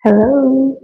Hello.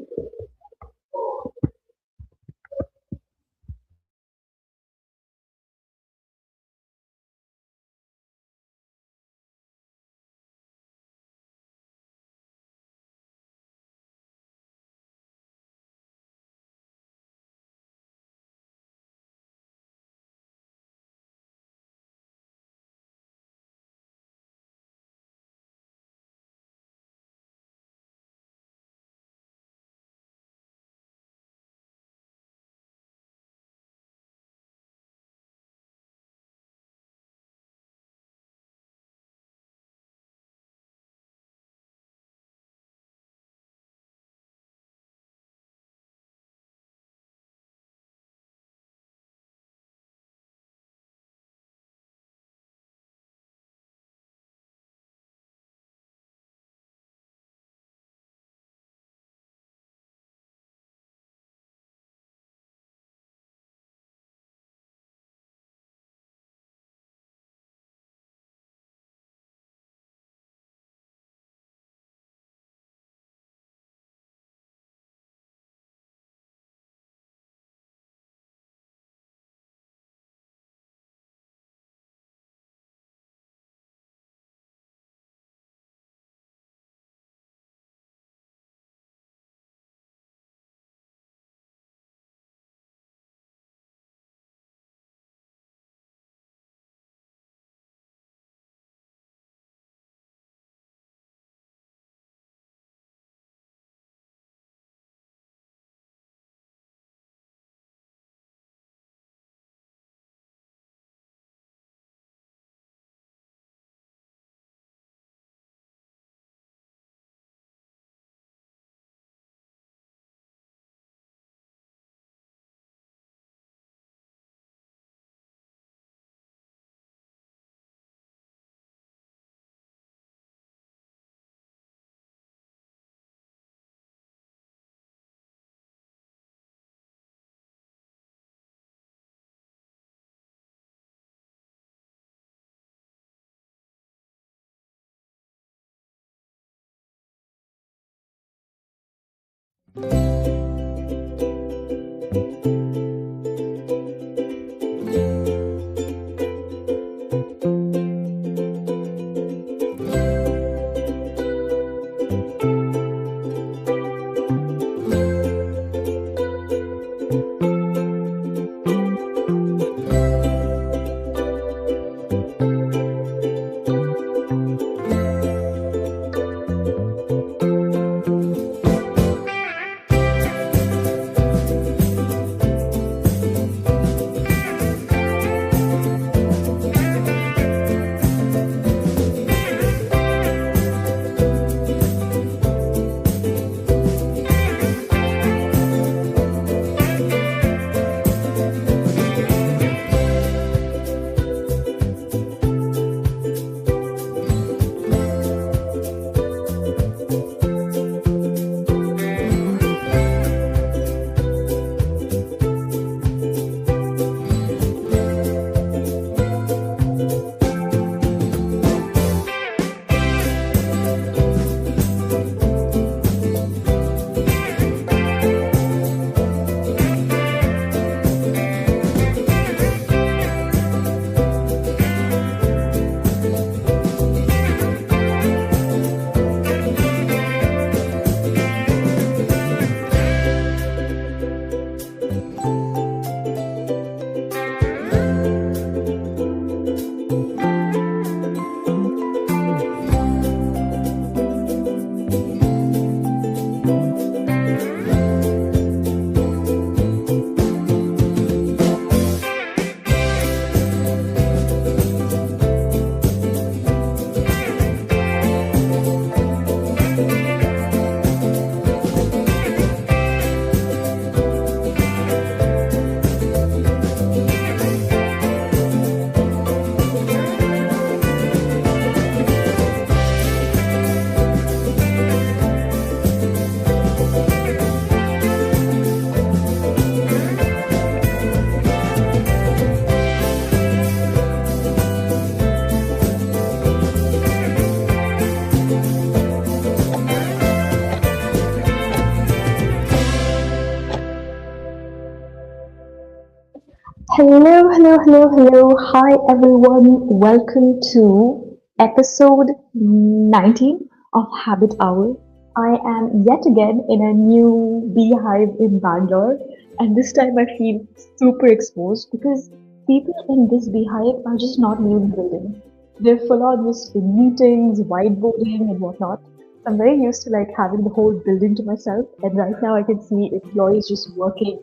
Hello. Hi, everyone. Welcome to episode 19 of Habit Hour. I am yet again in a new beehive in Bangalore, and this time I feel super exposed because people in this beehive are just not leaving the building. They're full on just in meetings, whiteboarding, and whatnot. So I'm very used to like having the whole building to myself, and right now I can see employees just working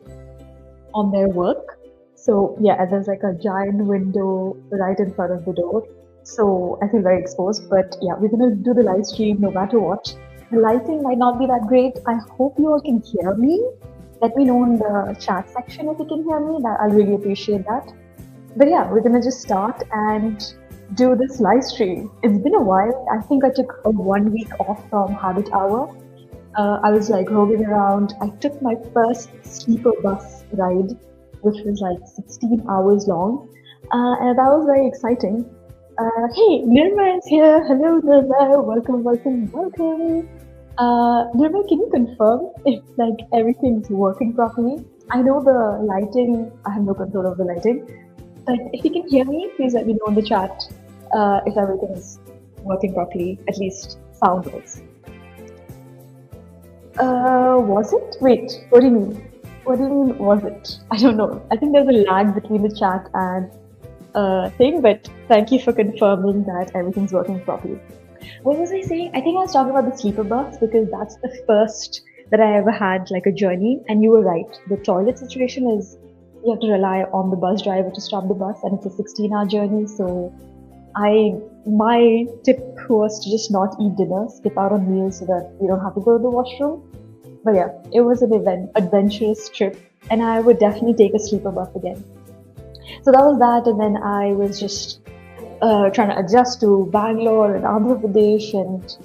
on their work. So yeah, and there's like a giant window right in front of the door. So I feel very exposed. But yeah, we're gonna do the live stream no matter what. The lighting might not be that great. I hope you all can hear me. Let me know in the chat section if you can hear me. That I'll really appreciate that. But yeah, we're gonna just start and do this live stream. It's been a while. I think I took a 1 week off from Habit Hour. I was like roving around. I took my first sleeper bus ride, which was like 16 hours long, and that was very exciting. Hey, Nirma is here. Hello, Nirma. Welcome. Nirma, can you confirm if like everything's working properly? I know the lighting. I have no control of the lighting, but if you can hear me, please let me know in the chat if everything is working properly, at least sound-wise. Was it? Wait, what do you mean? What do you mean, was it? I don't know. I think there's a lag between the chat and thing, but thank you for confirming that everything's working properly. What was I saying? I think I was talking about the sleeper bus because that's the first that I ever had like a journey. And you were right. The toilet situation is you have to rely on the bus driver to stop the bus, and it's a 16-hour journey. So my tip was to just not eat dinner, skip out on meals so that you don't have to go to the washroom. But yeah, it was an adventurous trip, and I would definitely take a sleeper bus again. So that was that, and then I was just trying to adjust to Bangalore and Andhra Pradesh and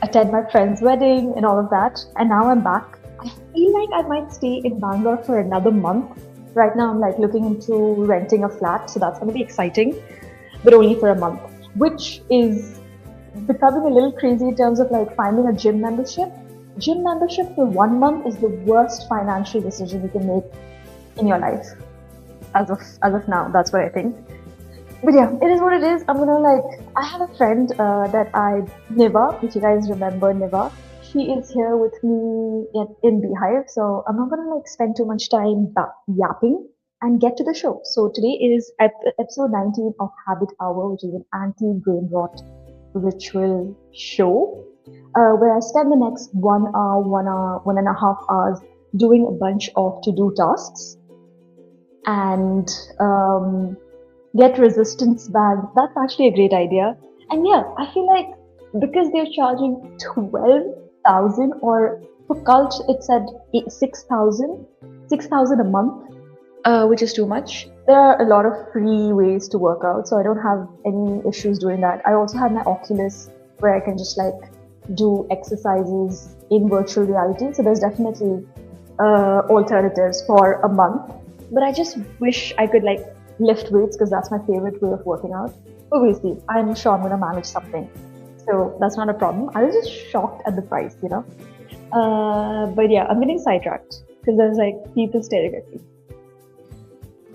attend my friend's wedding and all of that. And now I'm back. I feel like I might stay in Bangalore for another month. Right now, I'm like looking into renting a flat, so that's going to be exciting, but only for a month, which is becoming a little crazy in terms of like finding a gym membership. Gym membership for 1 month is the worst financial decision you can make in your life. As of now, that's what I think. But yeah, it is what it is. I have a friend Niva, if you guys remember Niva. She is here with me in Beehive, so I'm not gonna like spend too much time yapping and get to the show. So today is episode 19 of Habit Hour, which is an anti-brainrot ritual show, where I spend the next 1 hour, 1.5 hours doing a bunch of to-do tasks and get resistance back. That's actually a great idea. And yeah, I feel like because they're charging 12,000, or for Cult it said 6,000 a month, which is too much. There are a lot of free ways to work out, so I don't have any issues doing that. I also have my Oculus where I can just like do exercises in virtual reality. So there's definitely alternatives for a month. But I just wish I could like lift weights because that's my favorite way of working out. But we'll see. I'm sure I'm gonna manage something. So that's not a problem. I was just shocked at the price, you know. But yeah, I'm getting sidetracked because there's like people staring at me.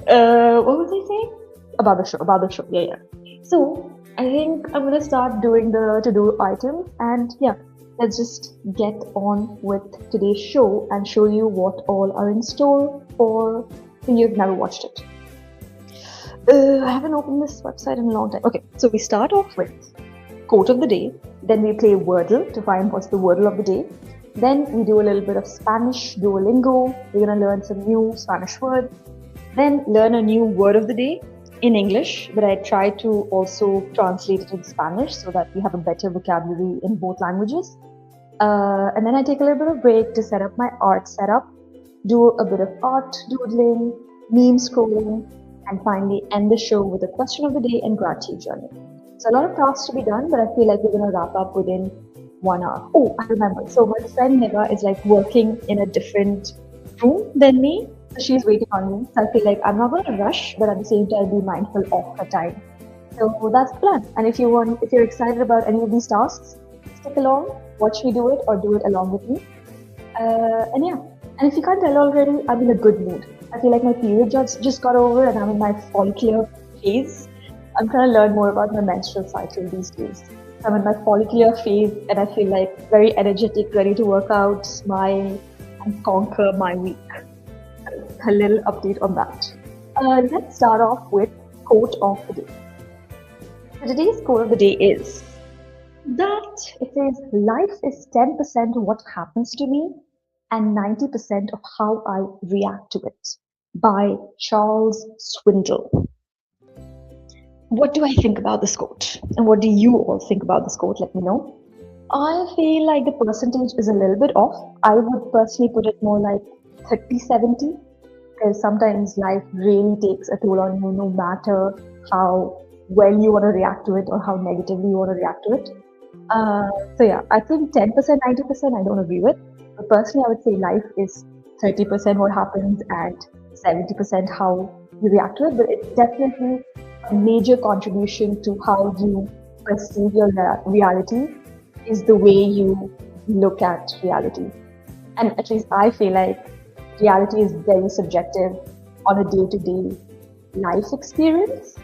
What was I saying? About the show. Yeah. So I think I'm gonna start doing the to-do items, and yeah, let's just get on with today's show and show you what all are in store for if you've never watched it. I haven't opened this website in a long time. Okay, so we start off with quote of the day, then we play Wordle to find what's the Wordle of the day. Then we do a little bit of Spanish, Duolingo. We're gonna learn some new Spanish words. Then learn a new word of the day in English, but I try to also translate it in Spanish so that we have a better vocabulary in both languages. And then I take a little bit of break to set up my art setup, do a bit of art doodling, meme scrolling, and finally end the show with a question of the day and gratitude journal. So a lot of tasks to be done, but I feel like we're going to wrap up within 1 hour. Oh, I remember. So my friend Niva is like working in a different room than me. So she's waiting on me. So I feel like I'm not going to rush, but at the same time be mindful of her time. So that's the plan. And if you're excited about any of these tasks, stick along, watch me do it, or do it along with me. And yeah. And if you can't tell already, I'm in a good mood. I feel like my period just got over and I'm in my follicular phase. I'm trying to learn more about my menstrual cycle these days. I'm in my follicular phase and I feel like very energetic, ready to work out, smile, and conquer my week. A little update on that. Let's start off with quote of the day. So today's quote of the day is that it says, life is 10% what happens to me and 90% of how I react to it, by Charles Swindoll. What do I think about this quote? And what do you all think about this quote? Let me know. I feel like the percentage is a little bit off. I would personally put it more like 30-70, because sometimes life really takes a toll on you, no matter how well you want to react to it or how negatively you want to react to it. So yeah, I think 10%, 90% I don't agree with. But personally, I would say life is 30% what happens and 70% how you react to it. But it's definitely a major contribution to how you perceive your reality is the way you look at reality. And at least I feel like reality is very subjective on a day-to-day life experience.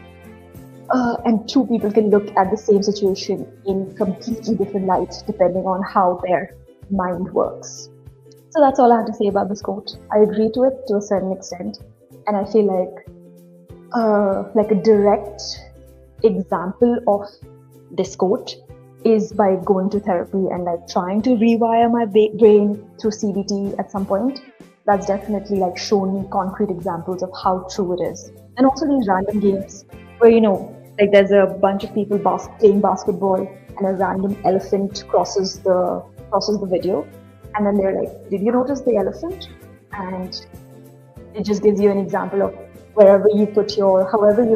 And two people can look at the same situation in completely different lights depending on how their mind works. So that's all I have to say about this quote. I agree to it to a certain extent, and I feel like a direct example of this quote is by going to therapy and like trying to rewire my brain through CBT at some point. That's definitely like shown me concrete examples of how true it is. And also these random games where, like there's a bunch of people playing basketball and a random elephant crosses the video, and then they're like, did you notice the elephant? And it just gives you an example of however you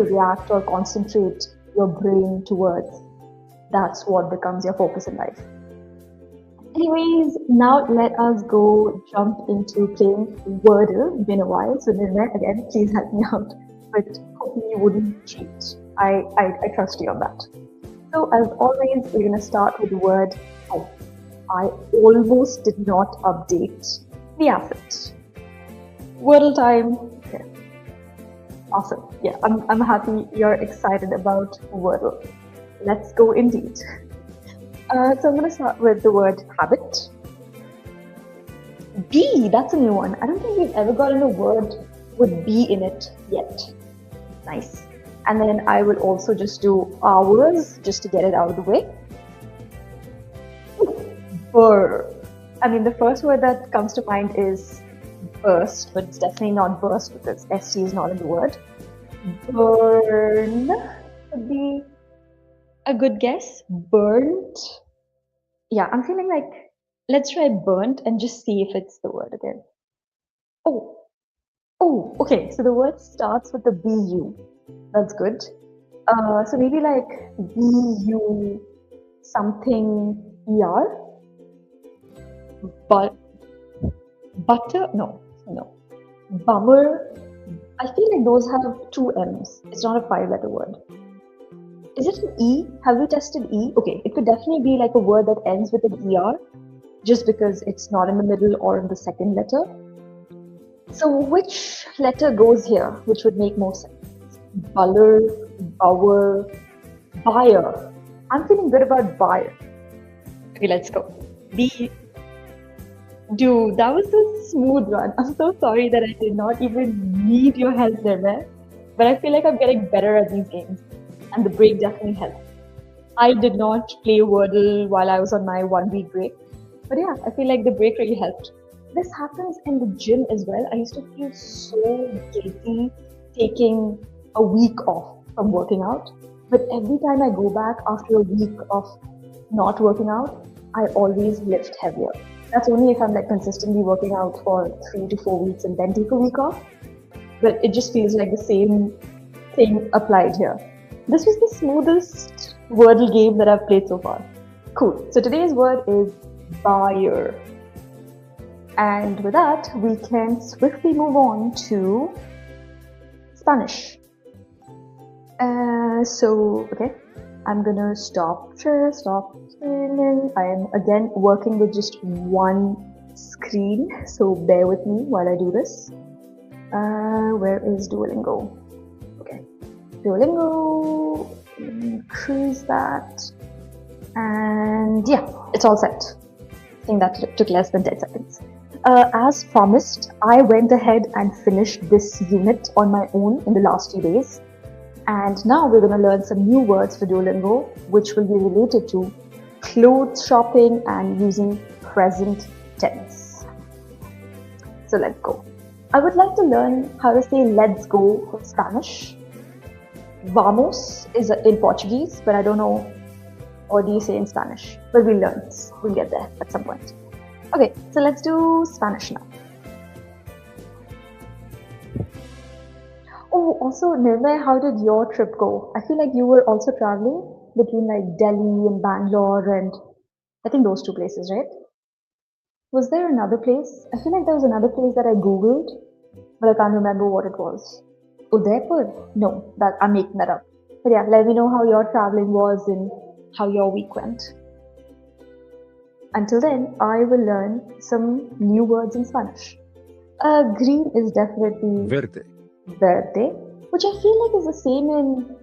react or concentrate your brain towards, that's what becomes your focus in life. Anyways, now let us go jump into playing Wordle. Been a while, so Nirmay, again, please help me out. But hopefully you wouldn't cheat. I trust you on that. So as always, we're going to start with the word oh. I almost did not update the asset. Wordle time. Okay. Awesome. Yeah, I'm happy you're excited about Wordle. Let's go indeed. So I'm going to start with the word habit. B, that's a new one. I don't think we've ever gotten a word with B in it yet. Nice. And then I will also just do hours just to get it out of the way. Burr. I mean, the first word that comes to mind is burst, but it's definitely not burst because ST is not in the word. Burn would be a good guess. Burnt. Yeah, I'm feeling like let's try burnt and just see if it's the word again. Oh, okay. So the word starts with the BU. That's good. So maybe like BU something ER. But butter? No. Bummer. I feel like those have two M's. It's not a 5-letter word. Is it an E? Have we tested E? Okay, it could definitely be like a word that ends with an ER, just because it's not in the middle or in the second letter. So which letter goes here, which would make more sense? Buller, bower, buyer. I'm feeling good about buyer. Okay, let's go. B. Dude, that was a smooth one. I'm so sorry that I did not even need your help there, man. But I feel like I'm getting better at these games. And the break definitely helped. I did not play Wordle while I was on my 1-week break. But yeah, I feel like the break really helped. This happens in the gym as well. I used to feel so guilty taking a week off from working out. But every time I go back after a week of not working out, I always lift heavier. That's only if I'm like consistently working out for 3 to 4 weeks and then take a week off. But it just feels like the same thing applied here. This was the smoothest Wordle game that I've played so far. Cool. So today's word is buyer. And with that, we can swiftly move on to Spanish. Okay. I'm gonna stop streaming. I am again working with just one screen, so bear with me while I do this. Where is Duolingo? Okay, Duolingo, increase that, and yeah, it's all set. I think that took less than 10 seconds. As promised, I went ahead and finished this unit on my own in the last few days. And now we're going to learn some new words for Duolingo, which will be related to clothes shopping and using present tense. So let's go. I would like to learn how to say let's go in Spanish. Vamos is in Portuguese, but I don't know what do you say in Spanish. But we'll learn this. We'll get there at some point. Okay, so let's do Spanish now. Oh, also, Nirmay, how did your trip go? I feel like you were also traveling between like Delhi and Bangalore and I think those two places, right? Was there another place? I feel like there was another place that I googled, but I can't remember what it was. Udaipur? No, that I'm making that up. But yeah, let me know how your traveling was and how your week went. Until then, I will learn some new words in Spanish. Green is definitely Verde. verde, which I feel like is the same in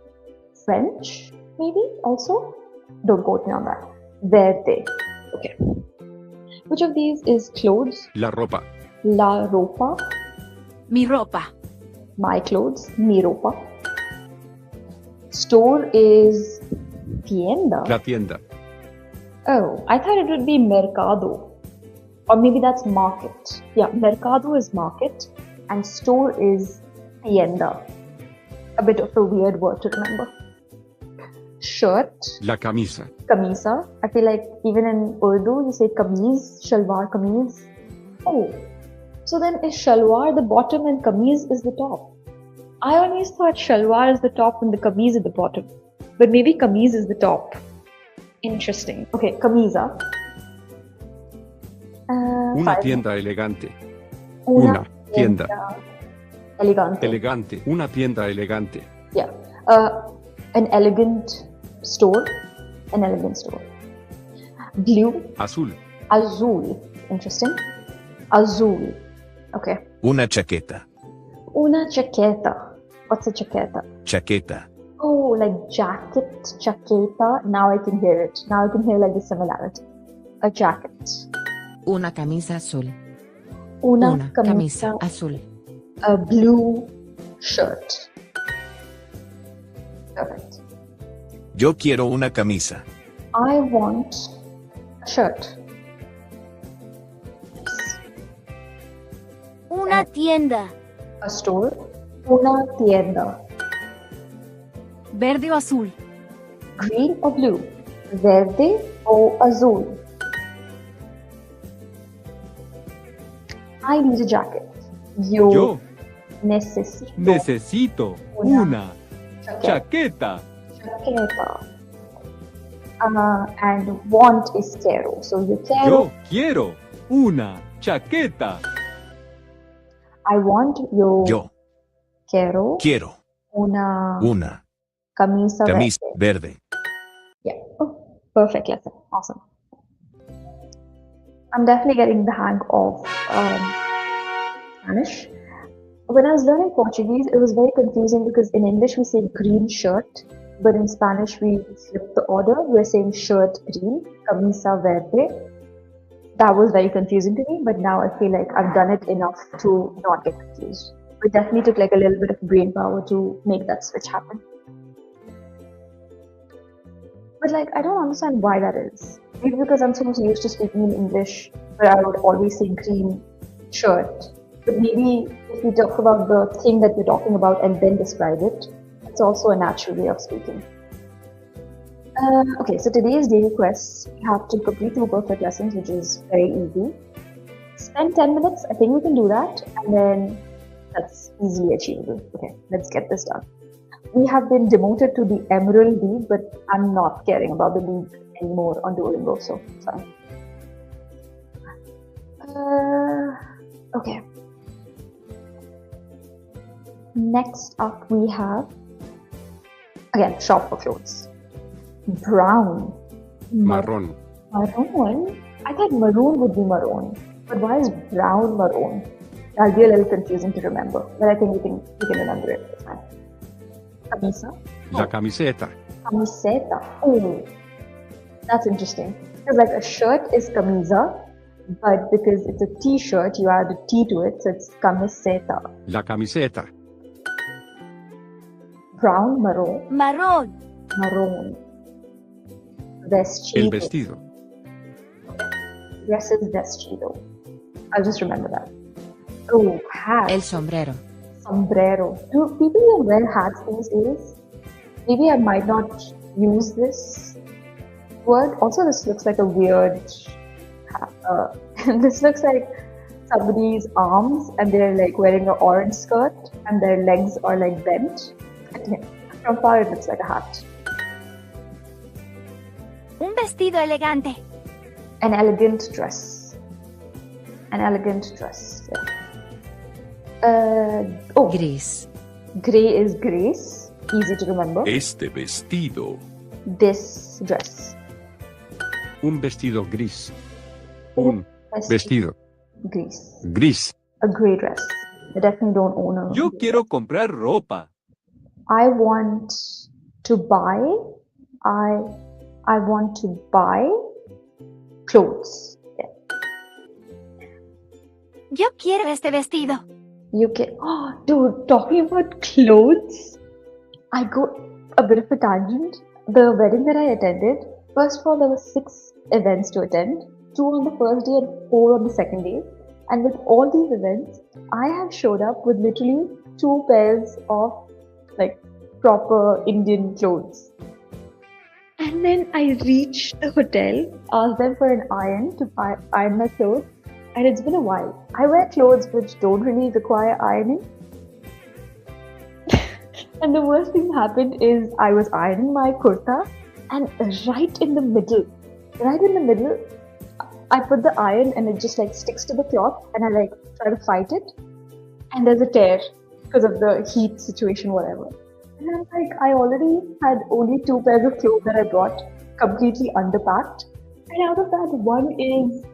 French, maybe also. Don't quote me on that. Verde. Okay. Which of these is clothes? La ropa. La ropa. Mi ropa. My clothes. Mi ropa. Store is tienda. La tienda. Oh, I thought it would be mercado. Or maybe that's market. Yeah, mercado is market and store is tienda. A bit of a weird word to remember. Shirt. La camisa. Camisa. I feel like even in Urdu you say kameez, shalwar kameez. Oh, so then is shalwar the bottom and kameez is the top? I always thought shalwar is the top and the kameez is the bottom. But maybe kameez is the top. Interesting. Okay, camisa. Una tienda elegante. Una tienda. Elegante. Elegante. Una tienda elegante. Yeah. An elegant store. An elegant store. Blue. Azul. Azul. Interesting. Azul. Okay. Una chaqueta. Una chaqueta. What's a chaqueta? Chaqueta. Oh, like jacket, chaqueta. Now I can hear it. Now I can hear like the similarity. A jacket. Una camisa azul. Una camisa azul. A blue shirt. Perfect. Yo quiero una camisa. I want a shirt. Una tienda. A store. Una tienda. Verde o azul. Green or blue? Verde or azul? I need a jacket. Yo necesito una chaqueta. chaqueta. And want is quiero. So you quiero. Yo quiero una chaqueta. I want Yo quiero una camisa verde. Yeah. Oh, perfect lesson. Awesome. I'm definitely getting the hang of Spanish. When I was learning Portuguese, it was very confusing because in English we say green shirt, but in Spanish we flip the order. We're saying shirt green, camisa verde. That was very confusing to me, but now I feel like I've done it enough to not get confused. It definitely took like a little bit of brain power to make that switch happen. But like, I don't understand why that is. Maybe because I'm so used to speaking in English, where I would always say green shirt. But maybe if we talk about the thing that we're talking about and then describe it, it's also a natural way of speaking. Okay, so today's daily quests, we have to complete 2 perfect lessons, which is very easy. Spend 10 minutes, I think we can do that, and then that's easily achievable. Okay, let's get this done. We have been demoted to the Emerald League, but I'm not caring about the league anymore on Duolingo, so it's fine. Okay. Next up we have, again, shop for clothes. Brown. Marrón. Maroon? I thought maroon would be maroon. But why is brown maroon? That'll be a little confusing to remember, but I think we can remember it. It's fine. Camisa. La camiseta. Camiseta. Oh, that's interesting. Because like a shirt is camisa, but because it's a t-shirt, you add a T to it, so it's camiseta. La camiseta. Brown, maroon. Marrón. Maroon. Vestido. El vestido. Dress is vestido. I'll just remember that. Oh, hat. El sombrero. Sombrero. Do people even wear hats these days? Maybe I might not use this word. Also, this looks like a weird hat. This looks like somebody's arms and they're like wearing an orange skirt and their legs are like bent. Yeah, from far it looks like a hat. Un vestido elegante. An elegant dress. An elegant dress. Yeah. Gris. Grey is grace. Easy to remember. Este vestido. This dress. Un vestido gris. Un vestido Gris. gris. A grey dress. I definitely don't own a. Yo quiero comprar ropa. I want to buy. I want to buy clothes. Yeah. Yo quiero este vestido. You can. Oh, dude, talking about clothes, I go a bit of a tangent. The wedding that I attended, first of all, there were 6 events to attend, 2 on the first day and 4 on the second day. And with all these events, I have showed up with literally 2 pairs of like proper Indian clothes. And then I reached the hotel, asked them for an iron to iron my clothes, and it's been a while. I wear clothes which don't really require ironing. And the worst thing happened is I was ironing my kurta, and right in the middle, I put the iron and it just like sticks to the cloth, and I like try to fight it, and there's a tear because of the heat situation, whatever. And I'm like, I already had only 2 pairs of clothes that I brought, completely underpacked, and out of that, one is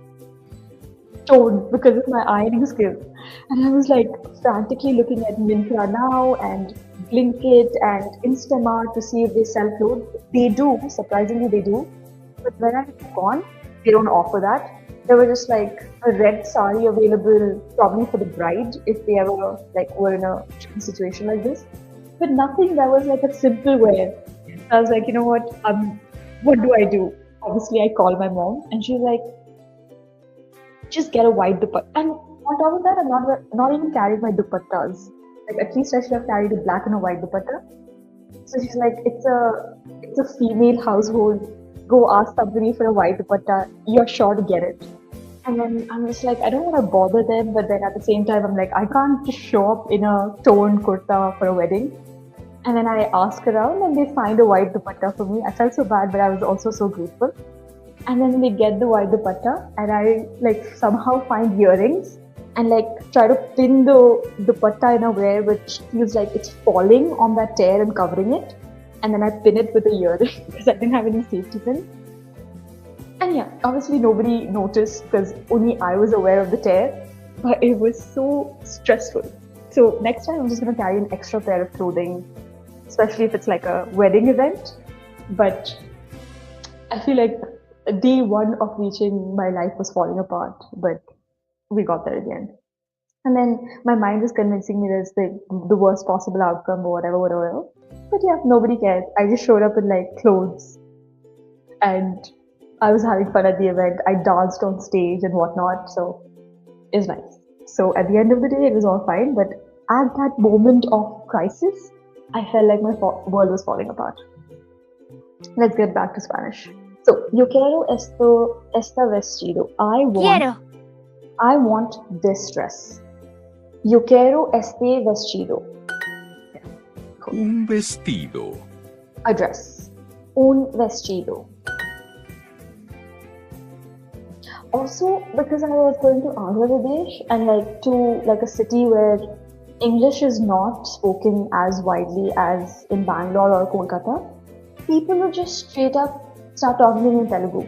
torn because of my ironing skills. And I was like frantically looking at Myntra now and Blinkit and Instamart to see if they sell clothes. They do, surprisingly they do. But when I had gone, they don't offer that. There was just like a red sari available probably for the bride if they ever like were in a situation like this. But nothing that was like a simple wear. I was like, you know what do I do? Obviously I called my mom and she's like, just get a white dupatta. And on top of that, I'm not even carrying my dupattas. Like at least I should have carried a black and a white dupatta. So she's like, it's a female household. Go ask somebody for a white dupatta. You're sure to get it. And then I'm just like, I don't want to bother them, but then at the same time, I'm like, I can't just show up in a torn kurta for a wedding. And then I ask around and they find a white dupatta for me. I felt so bad, but I was also so grateful. And then they get the white dupatta and I like somehow find earrings and like try to pin the dupatta in a way which feels like it's falling on that tear and covering it. And then I pin it with a earring because I didn't have any safety pins. And yeah, obviously nobody noticed because only I was aware of the tear, but it was so stressful. So next time I'm just going to carry an extra pair of clothing, especially if it's like a wedding event. But I feel like day 1 of reaching, my life was falling apart, but we got there again. And then my mind was convincing me there's the worst possible outcome or whatever. But yeah, nobody cared. I just showed up in like clothes and I was having fun at the event. I danced on stage and whatnot, so it was nice. So at the end of the day, it was all fine. But at that moment of crisis, I felt like my world was falling apart. Let's get back to Spanish. So, yo quiero esta vestido. I want this dress. Yo quiero este vestido. Yeah. Cool. Un vestido. A dress. Un vestido. Also, because I was going to Andhra Pradesh and like a city where English is not spoken as widely as in Bangalore or Kolkata, people would just straight up start talking to me in Telugu.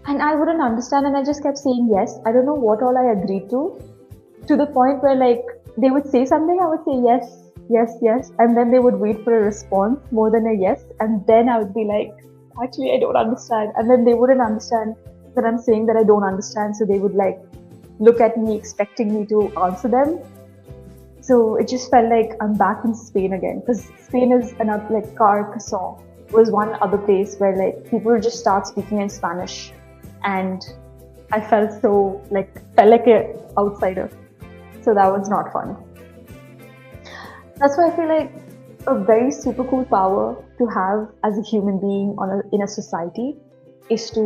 And I wouldn't understand and I just kept saying yes. I don't know what all I agreed to to the point where like they would say something, I would say yes, yes, yes, and then they would wait for a response more than a yes, and then I would be like, actually, I don't understand, and then they wouldn't understand that I'm saying that I don't understand, so they would like look at me expecting me to answer them. So it just felt like I'm back in Spain again, because Spain is another, like Carcassonne was one other place where like people would just start speaking in Spanish, and I felt like an outsider. So that was not fun. That's why I feel like a very super cool power to have as a human being in a society is to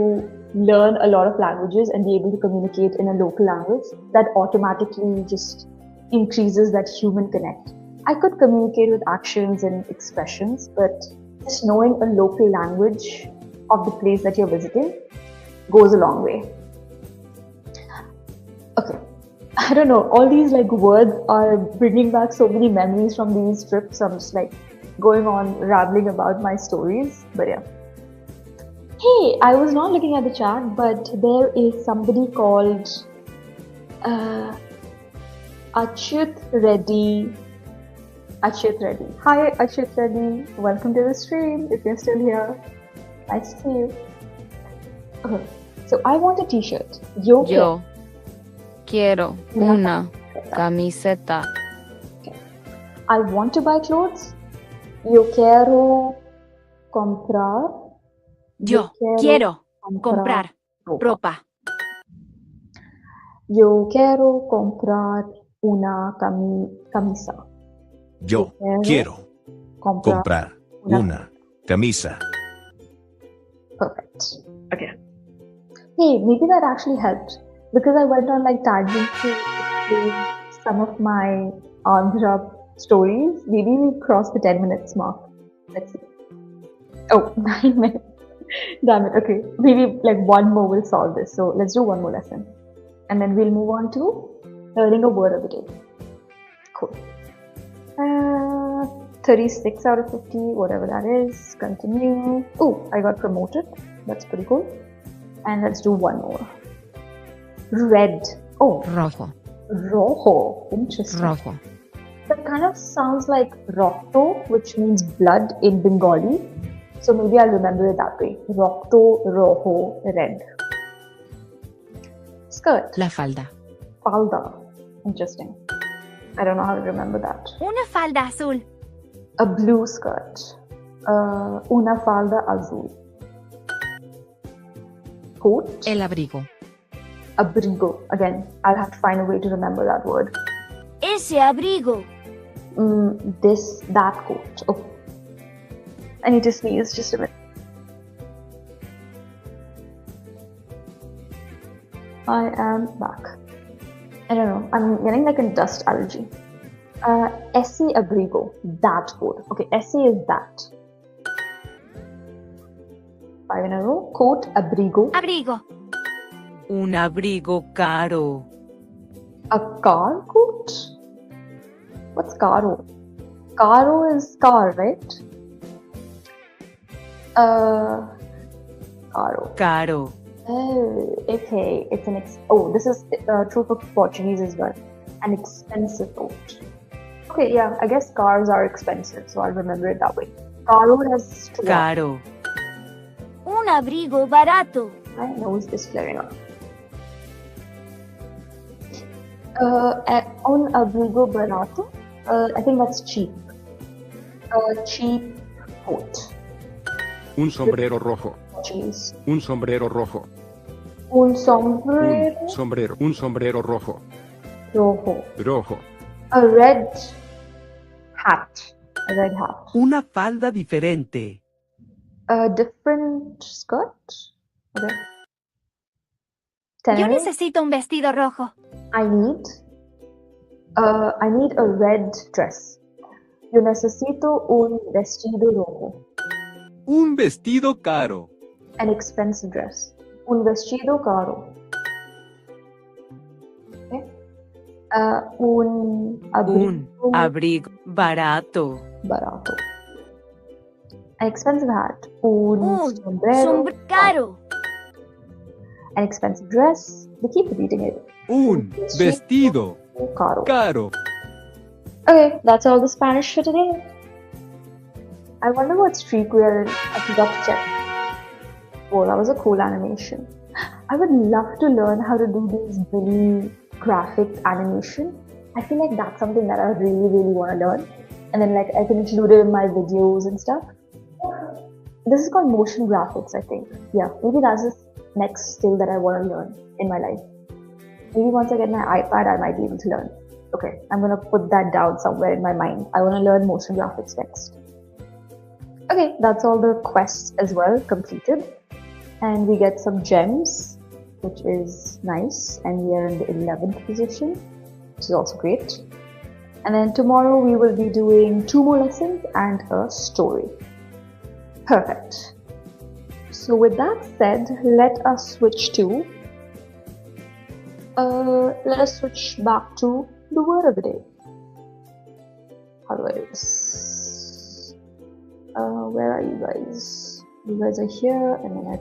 learn a lot of languages and be able to communicate in a local language. That automatically just increases that human connect. I could communicate with actions and expressions, but just knowing a local language of the place that you're visiting goes a long way. Okay, I don't know, all these like words are bringing back so many memories from these trips. I'm just like going on rambling about my stories, but yeah. Hey, I was not looking at the chat, but there is somebody called Achyut Reddy. Achyut Reddy. Hi Achyut Reddy, welcome to the stream if you're still here. Nice to see you. Okay, so I want a t-shirt. Yo quiero una camiseta. Okay. I want to buy clothes. Yo quiero comprar. Yo quiero comprar ropa. Yo quiero comprar una camisa. Yo quiero comprar una camisa. Perfect. Okay. Hey, maybe that actually helped, because I went on like tangents to explain some of my Andhra stories. Maybe we crossed the 10 minutes mark. Let's see. Oh, 9 minutes. Damn it. Okay. Maybe like one more will solve this. So let's do one more lesson. And then we'll move on to learning a word of the day. Cool. 36 out of 50, whatever that is. Continue. Oh, I got promoted. That's pretty cool. And let's do one more. Red. Oh. Rojo. Rojo. Interesting. Rojo. That kind of sounds like Rocto, which means blood in Bengali. So maybe I'll remember it that way. Rocto, rojo, red. Skirt. La falda. Falda. Interesting. I don't know how to remember that. Una falda azul. A blue skirt. Una falda azul. Coat. El abrigo. Abrigo. Again, I'll have to find a way to remember that word. Ese abrigo. That coat. Oh. I need to sneeze just a minute. I am back. I don't know. I'm getting like a dust allergy. Ese abrigo. That coat. Okay, ese is that. 5 in a row. Coat, abrigo. Abrigo. Un abrigo caro. A car coat? What's caro? Caro is car, right? Caro. Caro. Oh, okay. It's this is true for Portuguese as well. An expensive coat. Okay, yeah. I guess cars are expensive, so I'll remember it that way. Caro has to. Caro. Un abrigo barato. My nose is flaring up. Un abrigo barato. I think that's cheap. A cheap coat. Un sombrero rojo. Jeez. Un sombrero rojo. Un sombrero. Un sombrero rojo. Rojo. Rojo. A red hat. A red hat. Una falda diferente. A different skirt. Okay. Yo 10. necesito un vestido rojo. I need a red dress. Yo necesito un vestido rojo. Un vestido caro. An expensive dress. Un vestido caro. Okay. Un abrigo barato. Barato. An expensive hat. Un sombrero caro. An expensive dress. They keep repeating it. Un vestido Caro. Caro. Okay, that's all the Spanish for today. I wonder what streak we're in. I forgot to check. Oh, that was a cool animation. I would love to learn how to do these really graphic animation. I feel like that's something that I really, really want to learn. And then like I can include it in my videos and stuff. This is called motion graphics, I think. Yeah, maybe that's the next skill that I want to learn in my life. Maybe once I get my iPad, I might be able to learn. Okay, I'm going to put that down somewhere in my mind. I want to learn motion graphics next. Okay, that's all the quests as well completed. And we get some gems, which is nice. And we are in the 11th position, which is also great. And then tomorrow we will be doing 2 more lessons and a story. Perfect. So with that said, let us switch back to the word of the day. How do I do this? Where are you guys? You guys are here, and then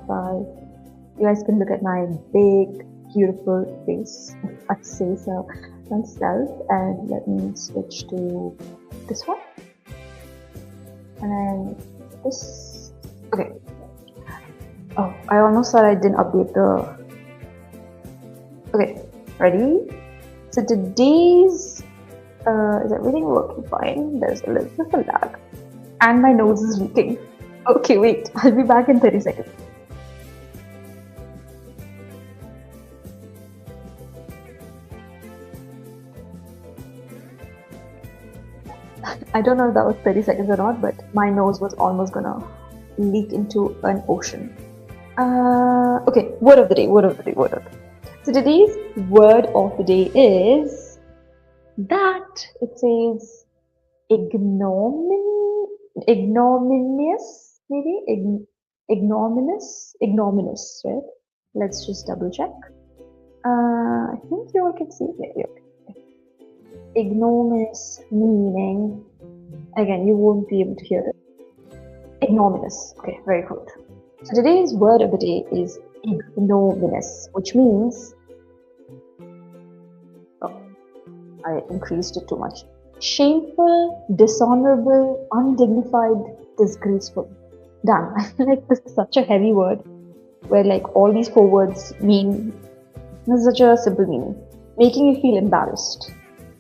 you guys can look at my big, beautiful face, if I say so myself. And let me switch to this one. And then this. Okay. Oh, I almost thought I didn't update the. Okay, ready? So today's is everything working fine? There's a little bit of a lag, and my nose is leaking. Okay, wait. I'll be back in 30 seconds. I don't know if that was 30 seconds or not, but my nose was almost gonna leak into an ocean. Okay, word of the day. So today's word of the day is that. It says ignominious, maybe? Ignominious, right? Let's just double check. I think you all can see it. Yeah, okay. Ignominious meaning, again, you won't be able to hear it. Ignominious. Okay, very good. So today's word of the day is ignominious, which means, I increased it too much. Shameful, dishonorable, undignified, disgraceful. Damn, I feel like this is such a heavy word, where like all these 4 words mean, this is such a simple meaning, making you feel embarrassed,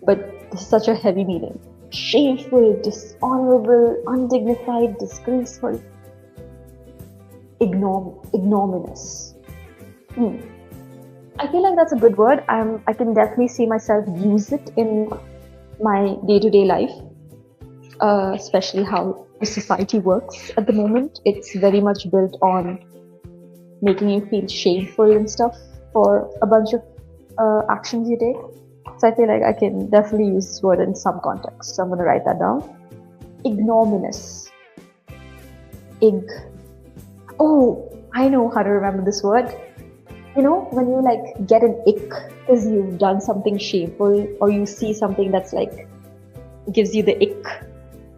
but this is such a heavy meaning. Shameful, dishonorable, undignified, disgraceful, ignominious. I feel like that's a good word. I can definitely see myself use it in my day-to-day life, especially how the society works at the moment. It's very much built on making you feel shameful and stuff for a bunch of actions you take. So I feel like I can definitely use this word in some context. So I'm going to write that down. Ignominious. Oh, I know how to remember this word. You know, when you like get an ick because you've done something shameful, or you see something that's like gives you the ick.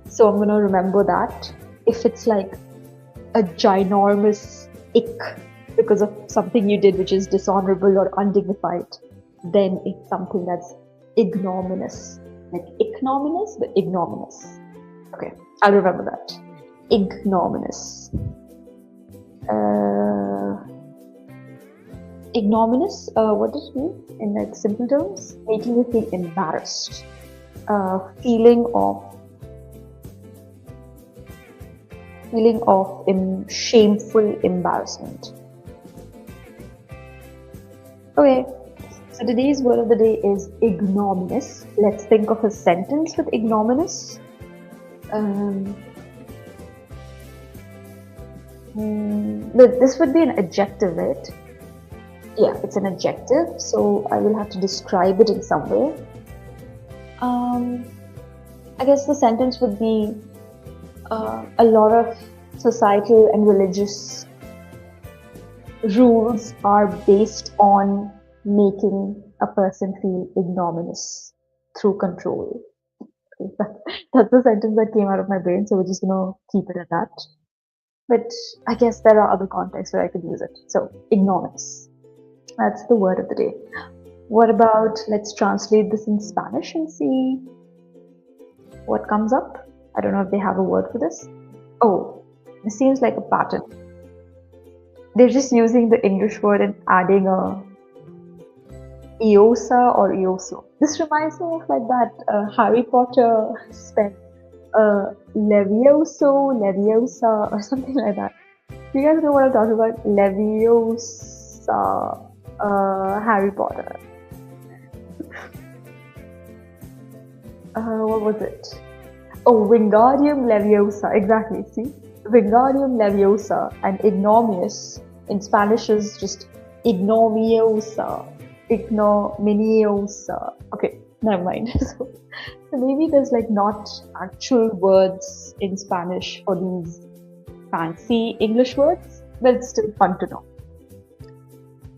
So I'm gonna remember that. If it's like a ginormous ick because of something you did which is dishonorable or undignified, then it's something that's ignominious. Like ignominious, but ignominious. Okay, I'll remember that. Ignominious. Ignominious, what does it mean in like simple terms? Making you feel embarrassed. Feeling of shameful embarrassment. Okay, so today's word of the day is ignominious. Let's think of a sentence with ignominious. This would be an adjective, right? Yeah, it's an adjective, so I will have to describe it in some way. I guess the sentence would be a lot of societal and religious rules are based on making a person feel ignominious through control. That's the sentence that came out of my brain, so we're just gonna keep it at that. But I guess there are other contexts where I could use it. So, ignominious. That's the word of the day. What about let's translate this in Spanish and see what comes up? I don't know if they have a word for this. Oh, this seems like a pattern. They're just using the English word and adding a Eosa or Eoso. This reminds me of like that Harry Potter spell, Levioso, Leviosa, or something like that. Do you guys know what I'm talking about? Leviosa, Harry Potter. What was it? Oh, Wingardium Leviosa. Exactly. See, Wingardium Leviosa and ignominious in Spanish is just ignominiosa, ignominiosa. Okay, never mind. So maybe there's like not actual words in Spanish for these fancy English words, but it's still fun to know.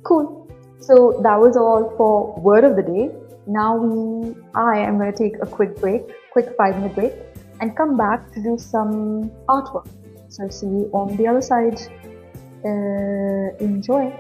Cool. So that was all for word of the day. Now I am going to take a quick 5-minute break, and come back to do some artwork. So I'll see you on the other side. Enjoy.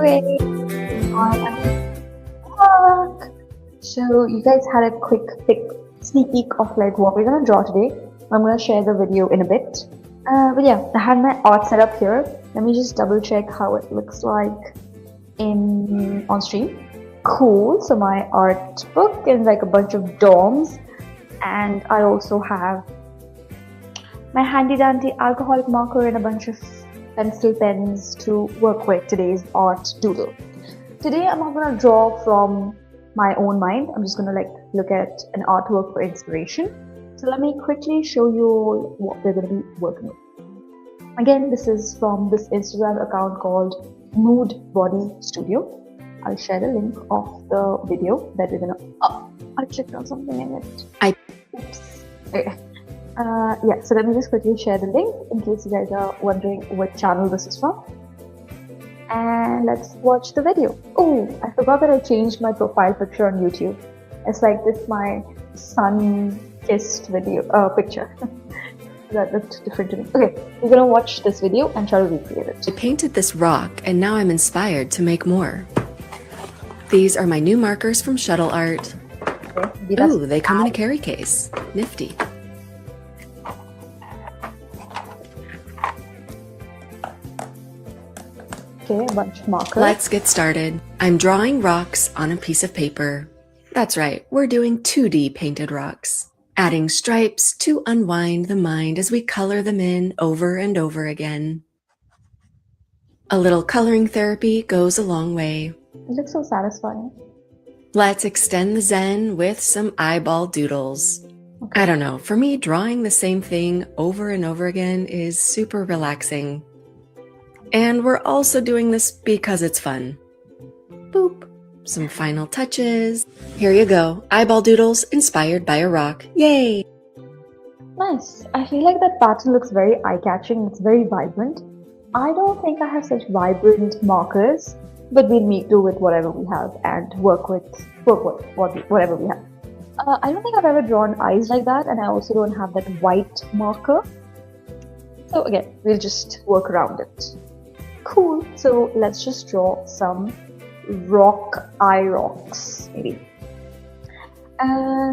Okay, I am back. So you guys had a quick sneak peek of like what we're gonna draw today. I'm gonna share the video in a bit. But yeah, I had my art set up here. Let me just double check how it looks like on stream. Cool. So my art book and like a bunch of DOMs, and I also have my handy dandy alcoholic marker and a bunch of pencil pens to work with today's art doodle. Today I'm not gonna draw from my own mind. I'm just gonna like look at an artwork for inspiration. So let me quickly show you what we're gonna be working with. Again, this is from this Instagram account called Mood Body Studio. I'll share the link of the video that we're gonna. Oh, I clicked on something in it. Oops. Okay. Yeah, so let me just quickly share the link in case you guys are wondering what channel this is from. And let's watch the video. Oh, I forgot that I changed my profile picture on YouTube. It's like this my sun-kissed video picture. That looked different to me. Okay, we're gonna watch this video and try to recreate it. I painted this rock and now I'm inspired to make more. These are my new markers from Shuttle Art. Okay, Ooh, they come in a carry case. Nifty. Okay, a bunch of markers. Let's get started. I'm drawing rocks on a piece of paper. That's right, we're doing 2D painted rocks. Adding stripes to unwind the mind as we color them in over and over again. A little coloring therapy goes a long way. It looks so satisfying. Let's extend the zen with some eyeball doodles. Okay. I don't know, for me, drawing the same thing over and over again is super relaxing. And we're also doing this because it's fun. Boop. Some final touches. Here you go. Eyeball doodles inspired by a rock. Yay! Nice. I feel like that pattern looks very eye-catching. It's very vibrant. I don't think I have such vibrant markers, but we'll make do with whatever we have and work with whatever we have. I don't think I've ever drawn eyes like that, and I also don't have that white marker. So again, we'll just work around it. Cool. So let's just draw some eye rocks, maybe.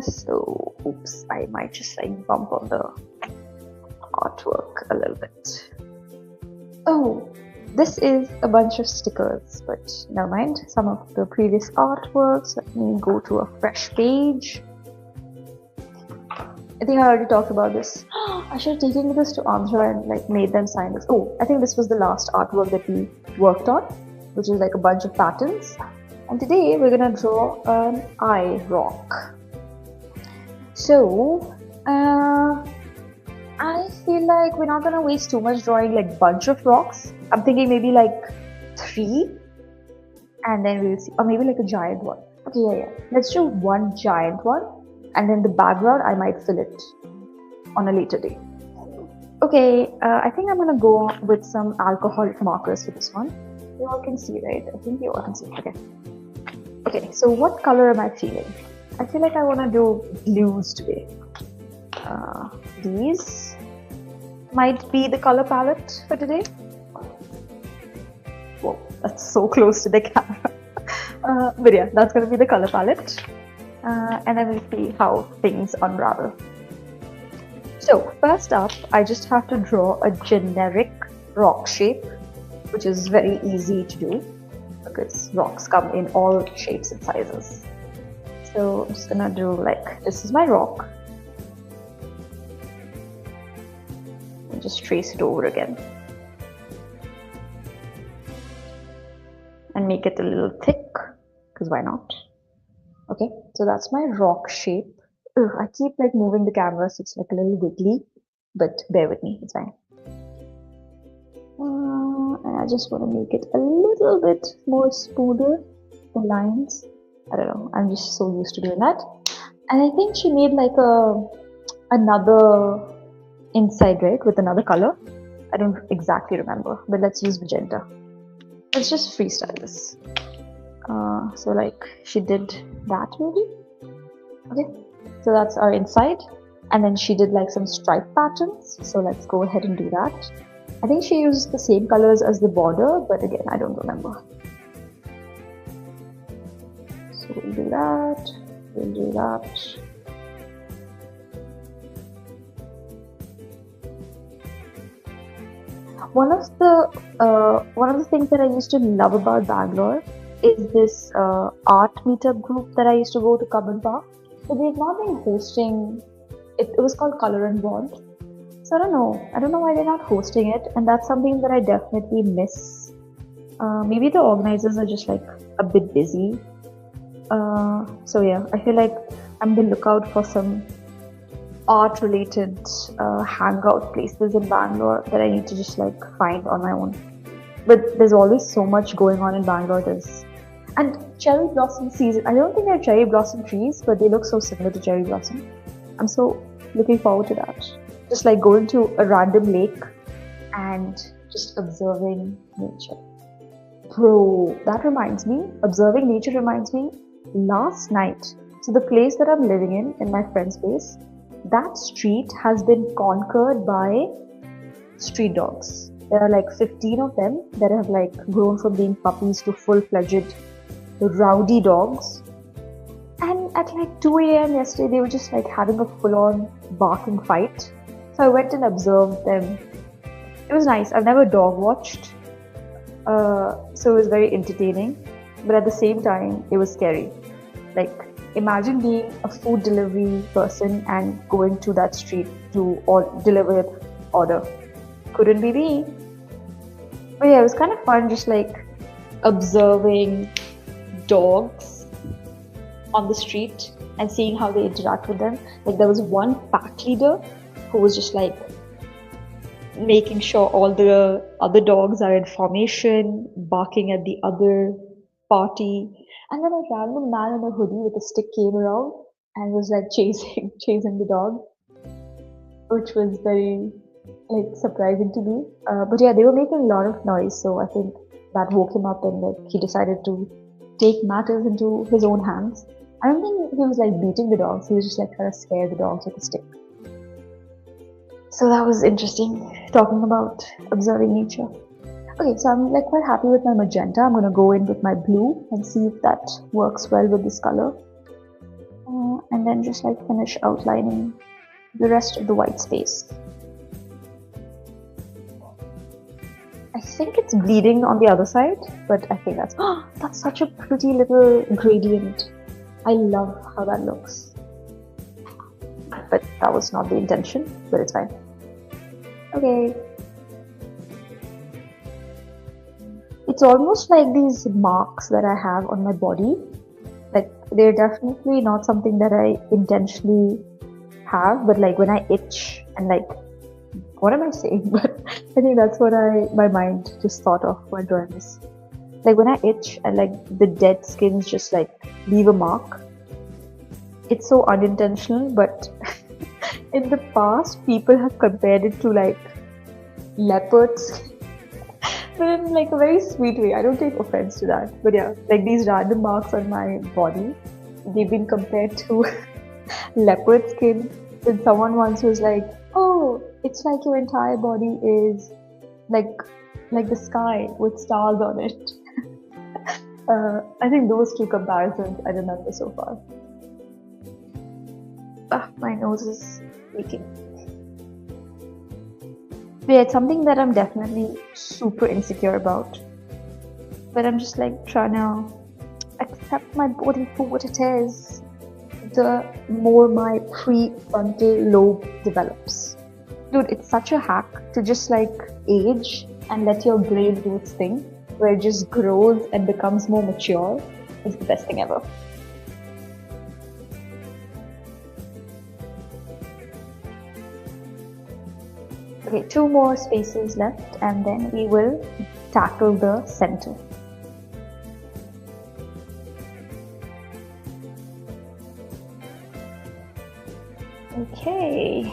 So, oops, I might just like bump on the artwork a little bit. Oh, this is a bunch of stickers, but never mind. Some of the previous artworks. Let me go to a fresh page. I think I already talked about this. I should have taken this to Andhra and like made them sign this. Oh, I think this was the last artwork that we worked on, which is like a bunch of patterns. And today we're gonna draw an eye rock. So, I feel like we're not gonna waste too much drawing like bunch of rocks. I'm thinking maybe like 3, and then we'll see, or maybe like a giant one. Okay, yeah. Let's do one giant one, and then the background I might fill it on a later day. Okay, I think I'm gonna go with some alcoholic markers for this one. You all can see, right? I think you all can see. Okay. Okay, so what color am I feeling? I feel like I want to do blues today. These might be the color palette for today. Whoa, that's so close to the camera. But yeah, that's going to be the color palette. And then we'll see how things unravel. So first up, I just have to draw a generic rock shape, which is very easy to do because rocks come in all shapes and sizes. So I'm just gonna do like, this is my rock. And just trace it over again. And make it a little thick, because why not? Okay, so that's my rock shape. Ugh, I keep like moving the camera so it's like a little wiggly, but bear with me, it's fine. And I just want to make it a little bit more smoother, the lines. I don't know, I'm just so used to doing that. And I think she made like another inside, right, with another color. I don't exactly remember, but let's use magenta. Let's just freestyle this. So like she did that maybe. Okay, so that's our inside. And then she did like some stripe patterns. So let's go ahead and do that. I think she used the same colors as the border, but again, I don't remember. So we'll do that. We'll do that. One of the things that I used to love about Bangalore is this art meetup group that I used to go to Cubbon Park. But they've not been hosting it. It was called Color and Bond. So I don't know why they're not hosting it, and that's something that I definitely miss. Maybe the organizers are just like a bit busy. So yeah, I feel like I'm on the lookout for some art-related hangout places in Bangalore that I need to just like find on my own. But there's always so much going on in Bangalore. And cherry blossom season. I don't think they're cherry blossom trees, but they look so similar to cherry blossom. I'm so looking forward to that. Just like going to a random lake and just observing nature. Bro, that reminds me, observing nature reminds me, last night, so the place that I'm living in my friend's place, that street has been conquered by street dogs. There are like 15 of them that have like grown from being puppies to full-fledged rowdy dogs. And at like 2 a.m. yesterday, they were just like having a full-on barking fight. So I went and observed them. It was nice. I've never dog watched. So it was very entertaining. But at the same time, it was scary. Like, imagine being a food delivery person and going to that street to deliver an order. Couldn't be me. But yeah, it was kind of fun just like observing dogs on the street and seeing how they interact with them. Like there was one pack leader who was just like making sure all the other dogs are in formation, barking at the other party. And then a random man in a hoodie with a stick came around and was like chasing the dog, which was very like surprising to me. But yeah, they were making a lot of noise, so I think that woke him up and like he decided to take matters into his own hands. I don't think he was like beating the dogs, he was just like trying to scare the dogs with a stick. So that was interesting, talking about observing nature. Okay, so I'm like quite happy with my magenta. I'm gonna go in with my blue and see if that works well with this color. And then just like finish outlining the rest of the white space. I think it's bleeding on the other side, but I think that's such a pretty little gradient. I love how that looks. But that was not the intention, but it's fine. Okay. It's almost like these marks that I have on my body. Like, they're definitely not something that I intentionally have, but like when I itch and like, what am I saying? But I think that's what my mind just thought of while drawing this. Like when I itch and like the dead skins just like leave a mark. It's so unintentional, but in the past people have compared it to like leopards. But in like a very sweet way. I don't take offense to that. But yeah, like these random marks on my body, they've been compared to leopard skin. And someone once was like, oh, it's like your entire body is like the sky with stars on it. I think those two comparisons I remember so far. My nose is leaking. But yeah, it's something that I'm definitely super insecure about. But I'm just like trying to accept my body for what it is. The more my prefrontal lobe develops. Dude, it's such a hack to just like age and let your brain do its thing, where it just grows and becomes more mature. It's the best thing ever. Okay, 2 more spaces left and then we will tackle the center. Okay.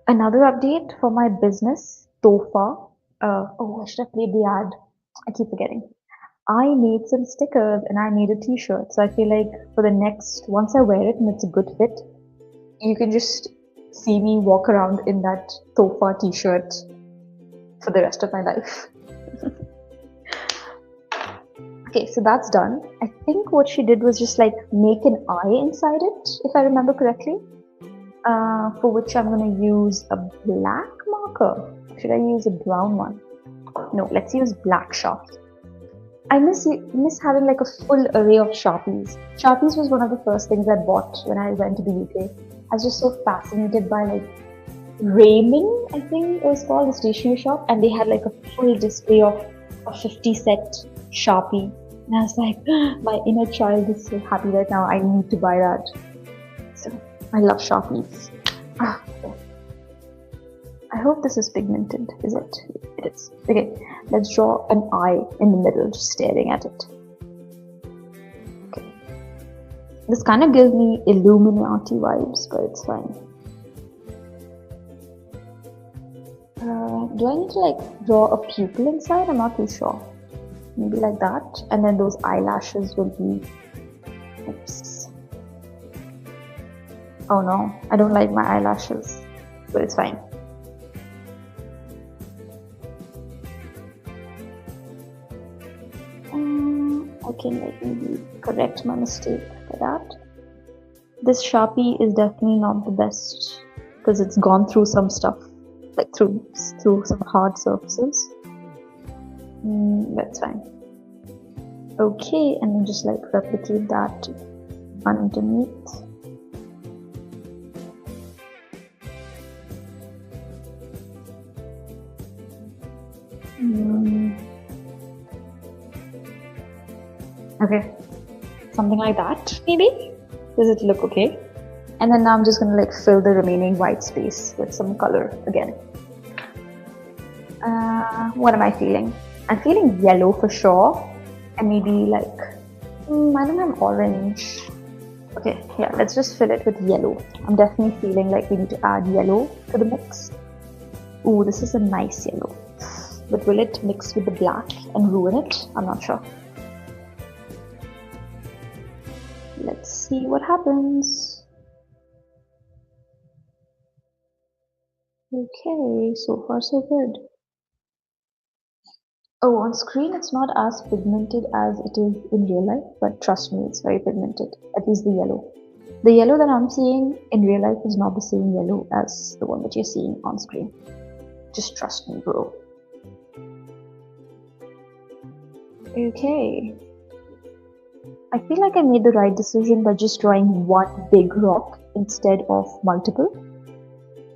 Another update for my business, Tofa. I should have played the ad. I keep forgetting. I made some stickers and I made a t-shirt. So I feel like for the next, once I wear it and it's a good fit, you can just see me walk around in that Tofa t-shirt for the rest of my life. Okay, so that's done. I think what she did was just like make an eye inside it, if I remember correctly. For which I'm going to use a black marker. Should I use a brown one? No, let's use black Sharpie. I miss having like a full array of Sharpies. Sharpies was one of the first things I bought when I went to the UK. I was just so fascinated by like Raymond, I think it was called, the stationery shop, and they had like a full display of a 50 set Sharpie. And I was like, my inner child is so happy right now, I need to buy that. So I love Sharpies. Okay. I hope this is pigmented, is it? It is. Okay, let's draw an eye in the middle, just staring at it. Okay. This kind of gives me Illuminati vibes, but it's fine. Do I need to like draw a pupil inside? I'm not too sure. Maybe like that. And then those eyelashes will be... Oops. Oh no, I don't like my eyelashes, but it's fine. I can like maybe correct my mistake for that. This Sharpie is definitely not the best because it's gone through some stuff, like through some hard surfaces. That's fine. Okay, and then just like replicate that underneath. Okay, something like that maybe. Does it look okay? And then now I'm just gonna like fill the remaining white space with some color again. What am I feeling? I'm feeling yellow for sure, and maybe like I don't have orange. Okay, yeah, let's just fill it with yellow. I'm definitely feeling like we need to add yellow to the mix. Ooh, this is a nice yellow, but will it mix with the black and ruin it? I'm not sure. Let's see what happens. Okay, so far so good. Oh, on screen it's not as pigmented as it is in real life, but trust me, it's very pigmented, at least the yellow. The yellow that I'm seeing in real life is not the same yellow as the one that you're seeing on screen. Just trust me, bro. Okay. I feel like I made the right decision by just drawing one big rock instead of multiple,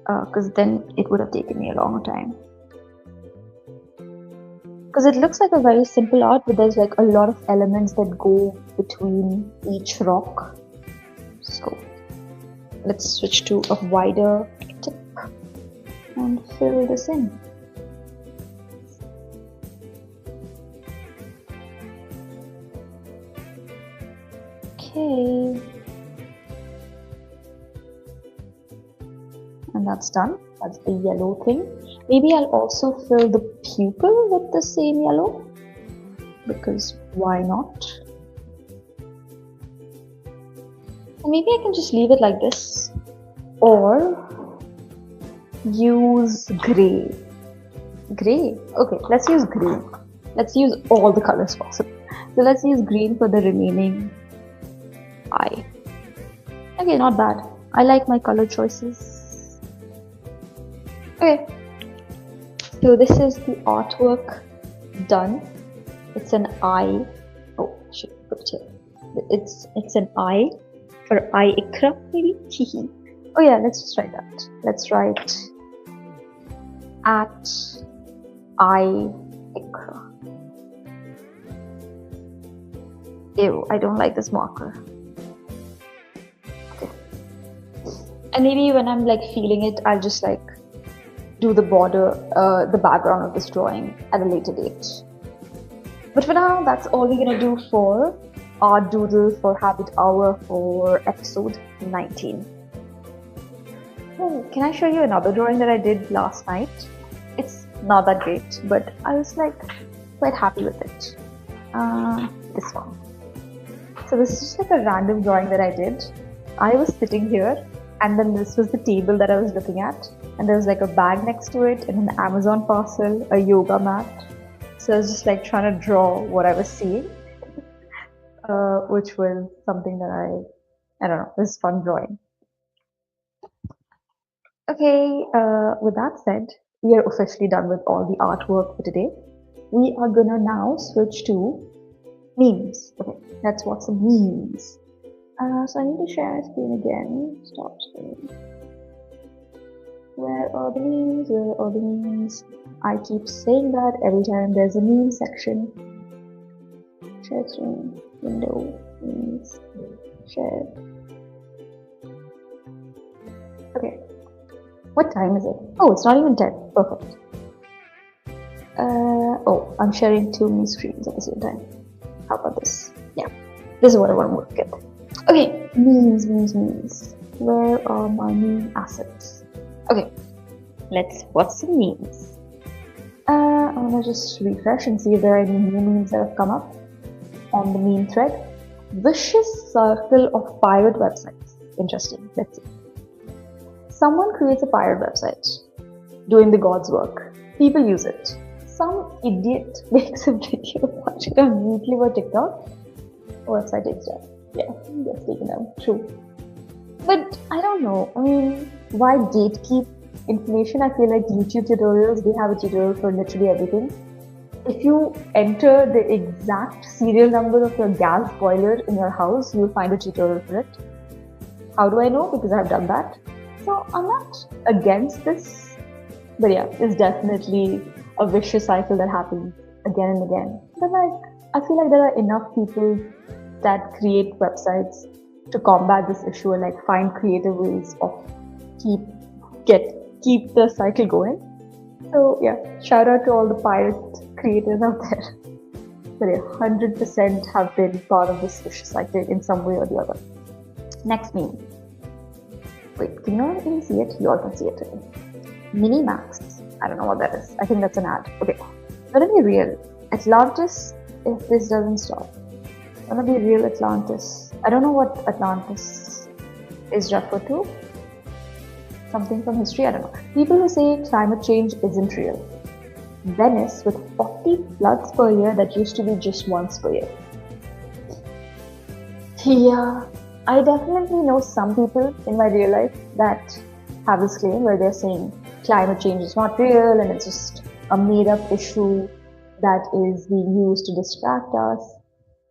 because then it would have taken me a long time. Because it looks like a very simple art, but there's like a lot of elements that go between each rock. So let's switch to a wider tip and fill this in. Okay, and that's done. That's the yellow thing. Maybe I'll also fill the pupil with the same yellow, because why not? Or maybe I can just leave it like this, or use grey. Grey? Okay, let's use green. Let's use all the colors possible. So let's use green for the remaining eye. Okay, not bad. I like my color choices. Okay, so this is the artwork done. It's an eye. Oh, I should put it here. It's an eye for eye ikra, maybe. Oh yeah, let's just write that. Let's write at eye ikra. Ew, I don't like this marker. Okay. And maybe when I'm like feeling it, I'll just like do the border, the background of this drawing at a later date. But for now, that's all we're gonna do for our doodle for Habit Hour for episode 19. Oh, can I show you another drawing that I did last night? It's not that great, but I was like quite happy with it. This one. So this is just like a random drawing that I did. I was sitting here, and then this was the table that I was looking at, and there was like a bag next to it, and an Amazon parcel, a yoga mat. So I was just like trying to draw what I was seeing. which was something that I don't know, it was fun drawing. Okay, with that said, we are officially done with all the artwork for today. We are gonna now switch to memes. Okay, let's watch some memes. So I need to share my screen again. Stop screen. Where are the memes? Where are the memes? I keep saying that every time there's a meme section. Share screen, window, memes, share. Okay. What time is it? Oh, it's not even 10. Perfect. Oh, I'm sharing 2 meme screens at the same time. How about this? Yeah, this is what I want to look at. Okay, memes. Where are my meme assets? Okay, let's watch some memes. I'm gonna just refresh and see if there are any new memes that have come up on the meme thread. Vicious circle of pirate websites. Interesting. Let's see. Someone creates a pirate website, doing the God's work. People use it. Some idiot makes a video watching it on YouTube or TikTok. Website takes down. Yeah, that's taken down. True. But I don't know. I mean, why gatekeep information? I feel like YouTube tutorials, they have a tutorial for literally everything. If you enter the exact serial number of your gas boiler in your house, you'll find a tutorial for it. How do I know? Because I've done that. So I'm not against this, but yeah, it's definitely a vicious cycle that happens again and again. But like, I feel like there are enough people that create websites to combat this issue and like find creative ways of keep the cycle going. So yeah, shout out to all the pirate creators out there. But yeah, 100% have been part of this vicious cycle in some way or the other. Next meme. Wait, can you not even see it? You all can see it. Minimax. I don't know what that is. I think that's an ad. Okay. Gonna be real. Atlantis, if this doesn't stop. Gonna be real Atlantis. I don't know what Atlantis is referred to. Something from history, I don't know. People who say climate change isn't real. Venice with 40 floods per year that used to be just once per year. Yeah. I definitely know some people in my real life that have this claim where they're saying climate change is not real and it's just a made-up issue that is being used to distract us.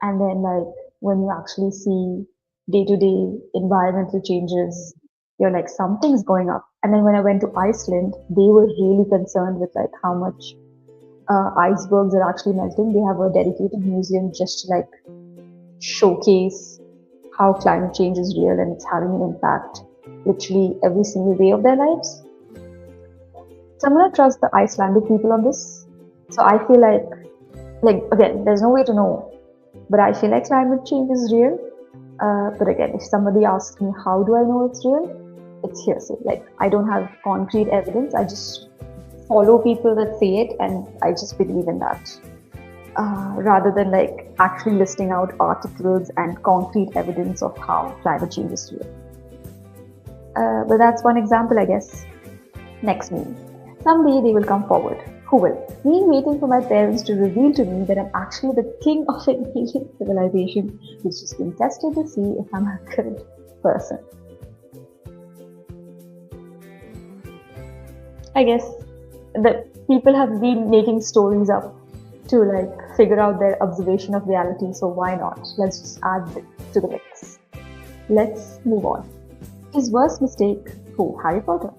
And then like when you actually see day-to-day environmental changes, you're like, something's going up. And then when I went to Iceland, they were really concerned with like how much icebergs are actually melting. They have a dedicated museum just to like showcase how climate change is real and it's having an impact literally every single day of their lives. So I'm gonna trust the Icelandic people on this. So I feel like again, there's no way to know, but I feel like climate change is real. But again, if somebody asks me how do I know it's real, it's hearsay. Like I don't have concrete evidence. I just follow people that say it and I just believe in that. Rather than like actually listing out articles and concrete evidence of how climate change is real. But that's one example, I guess. Next meme. Someday they will come forward. Who will? Me waiting for my parents to reveal to me that I'm actually the king of an alien civilization, which is being tested to see if I'm a good person. I guess the people have been making stories up to like figure out their observation of reality, so why not? Let's just add it to the mix. Let's move on. His worst mistake, who? Harry Potter.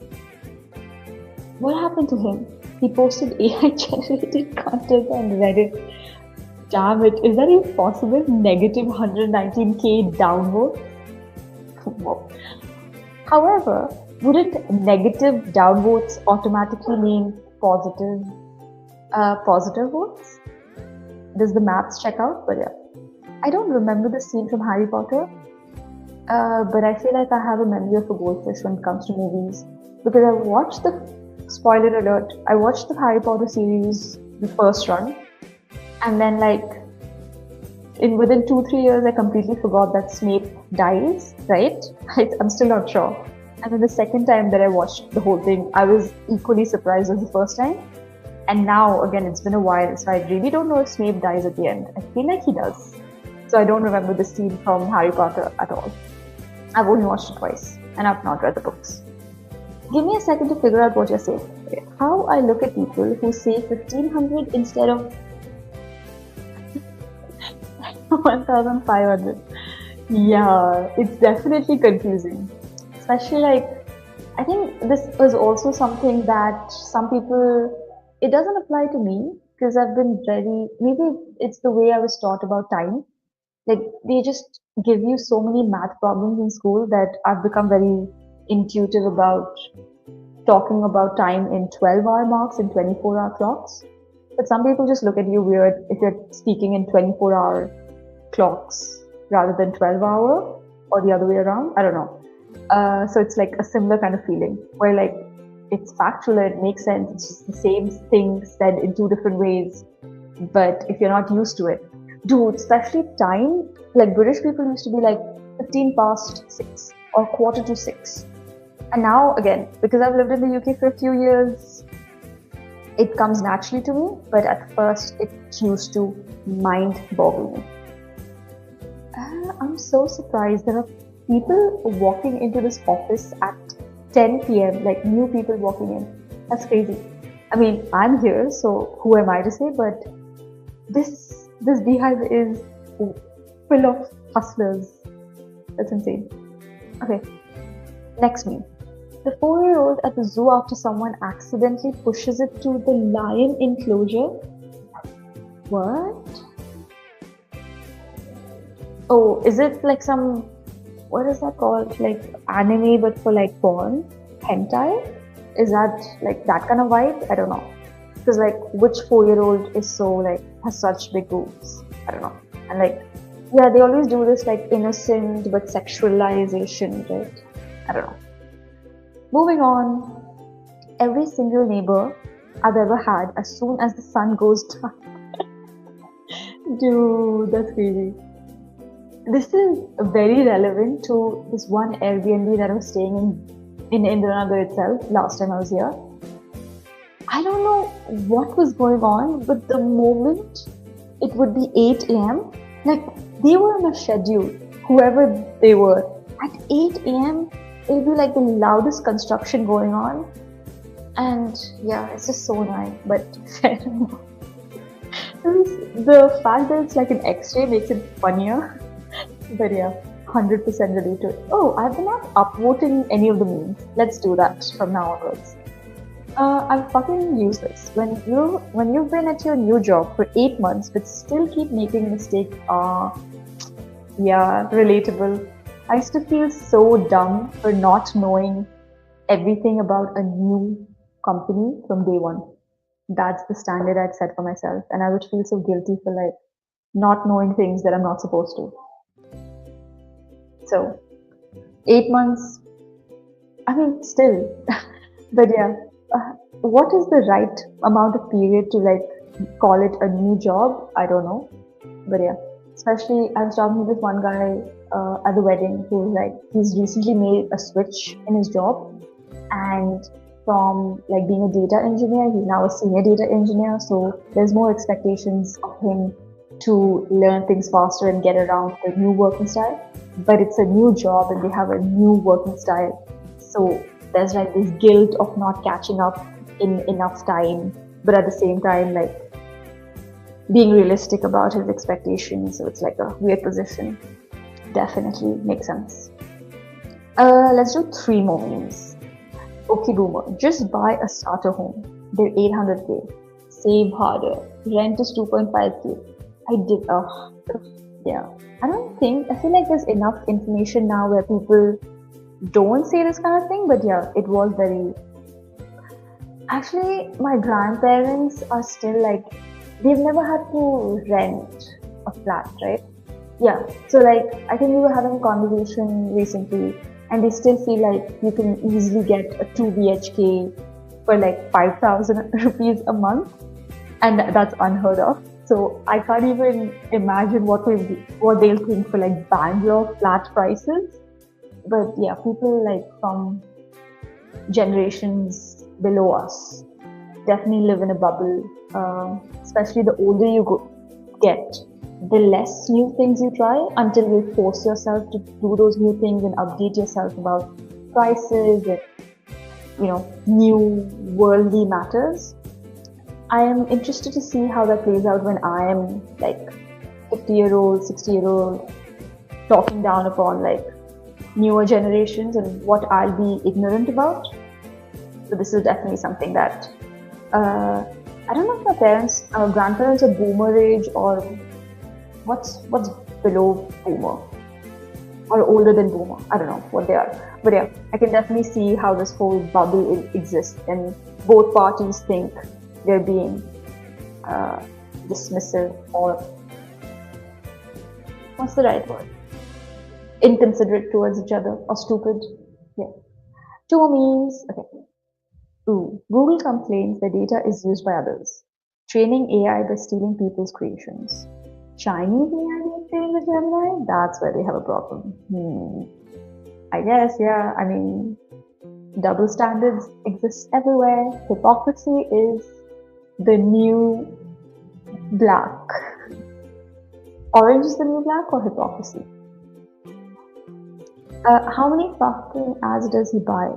What happened to him? He posted AI generated content on Reddit. Damn it, is that even possible? Negative 119k downvotes? Whoa. However, wouldn't negative downvotes automatically mean positive votes? Does the maths check out? But yeah, I don't remember the scene from Harry Potter, but I feel like I have a memory of a goldfish when it comes to movies, because I watched spoiler alert, I watched the Harry Potter series, the first run, and then like within 2-3 years I completely forgot that Snape dies, right? I'm still not sure. And then the second time that I watched the whole thing, I was equally surprised as the first time. And now, again, it's been a while, so I really don't know if Snape dies at the end. I feel like he does. So I don't remember the scene from Harry Potter at all. I've only watched it twice and I've not read the books. Give me a second to figure out what you're saying. Okay. How I look at people who say 1500 instead of 1500. Yeah, it's definitely confusing. Especially like, I think this is also something that some people, it doesn't apply to me because I've been maybe it's the way I was taught about time. Like they just give you so many math problems in school that I've become very intuitive about talking about time in 12-hour marks and 24-hour clocks. But some people just look at you weird if you're speaking in 24-hour clocks rather than 12-hour or the other way around. I don't know. So it's like a similar kind of feeling where like it's factual, it makes sense, it's just the same thing said in two different ways. But if you're not used to it, dude, especially time, like British people used to be like 15 past 6 or quarter to 6. And now again, because I've lived in the UK for a few years, it comes naturally to me, but at first it used to mind boggle me. I'm so surprised there are people walking into this office at 10 p.m., like new people walking in. That's crazy. I mean, I'm here, so who am I to say? But this beehive is full of hustlers. That's insane. Okay, next meme. The 4-year-old at the zoo after someone accidentally pushes it to the lion enclosure. What? Oh, is it like some, what is that called? Like anime but for like porn? Hentai? Is that like that kind of vibe? I don't know. Because like which 4-year-old is so like, has such big boobs? I don't know. And like, yeah, they always do this like innocent but sexualization, right? I don't know. Moving on. Every single neighbor I've ever had as soon as the sun goes down. Dude, that's crazy. This is very relevant to this one Airbnb that I was staying in Indiranagar itself last time I was here. I don't know what was going on, but the moment it would be 8 a.m., like they were on a schedule, whoever they were. At 8 a.m., it would be like the loudest construction going on. And yeah, it's just so annoying, but fair enough. The fact that it's like an X-ray makes it funnier. But yeah, 100% relate to it. Oh, I've been not upvoting any of the memes. Let's do that from now onwards. I'm fucking useless. When you've been at your new job for 8 months but still keep making mistakes, yeah, relatable. I used to feel so dumb for not knowing everything about a new company from day one. That's the standard I'd set for myself, and I would feel so guilty for like not knowing things that I'm not supposed to. So, 8 months, I mean, still, but yeah, what is the right amount of period to like call it a new job? I don't know, but yeah, especially I was talking to this one guy at the wedding who was like, he's recently made a switch in his job, and from like being a data engineer, he's now a senior data engineer, so there's more expectations of him to learn things faster and get around the new working style. But it's a new job and they have a new working style. So there's like this guilt of not catching up in enough time, but at the same time, like being realistic about his expectations. So it's like a weird position. Definitely makes sense. Let's do 3 more memes. Okay, boomer, just buy a starter home. They're 800k. Save harder. Rent is 2.5k. Yeah. I feel like there's enough information now where people don't say this kind of thing, but yeah, it was very... Actually, my grandparents are still like, they've never had to rent a flat, right? Yeah, so like, I think we were having a conversation recently, and they still feel like you can easily get a 2 BHK for like 5,000 rupees a month, and that's unheard of. So I can't even imagine what they'll think for like Bangalore flat prices. But yeah, people like from generations below us definitely live in a bubble. Especially the older you get, the less new things you try until you force yourself to do those new things and update yourself about prices and, new worldly matters. I am interested to see how that plays out when I am like 50-year-old, 60-year-old, talking down upon like newer generations and what I'll be ignorant about. So this is definitely something that I don't know if my parents, grandparents are boomer age or what's below boomer or older than boomer. I don't know what they are. But yeah, I can definitely see how this whole bubble exists and both parties think they're being dismissive or what's the right word? Inconsiderate towards each other or stupid. Yeah. Two memes. Okay. Ooh. Google complains their data is used by others. Training AI by stealing people's creations. Chinese AI being trained with Gemini? That's where they have a problem. I guess, yeah. I mean, double standards exist everywhere. Hypocrisy is the new black. Orange is the new black or hypocrisy? How many fucking ads does he buy?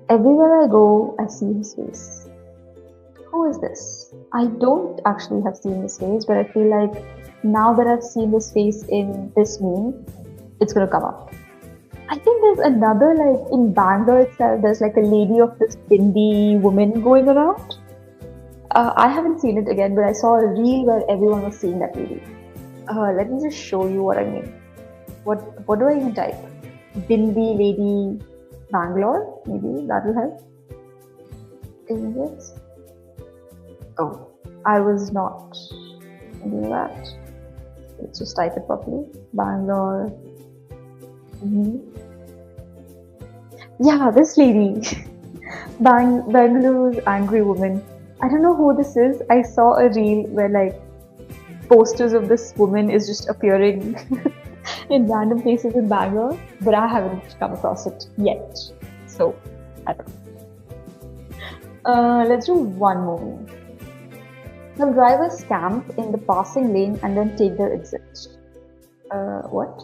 Everywhere I go, I see his face. Who is this? I don't actually have seen his face, but I feel like now that I've seen this face in this meme, it's gonna come up. I think there's another, like in Bangalore itself, there's like a lady of this Bindi woman going around. I haven't seen it again, but I saw a reel where everyone was seeing that lady. Let me just show you what I mean. What do I even type? Bindi lady Bangalore? Maybe that will help. Is it? Oh, I was not doing that. Let's just type it properly. Bangalore. Yeah, this lady. Bangalore's angry woman. I don't know who this is. I saw a reel where like posters of this woman is just appearing in random places in Bangalore, but I haven't come across it yet. So, I don't know. Let's do one more. Some drivers camp in the passing lane and then take their exit. What?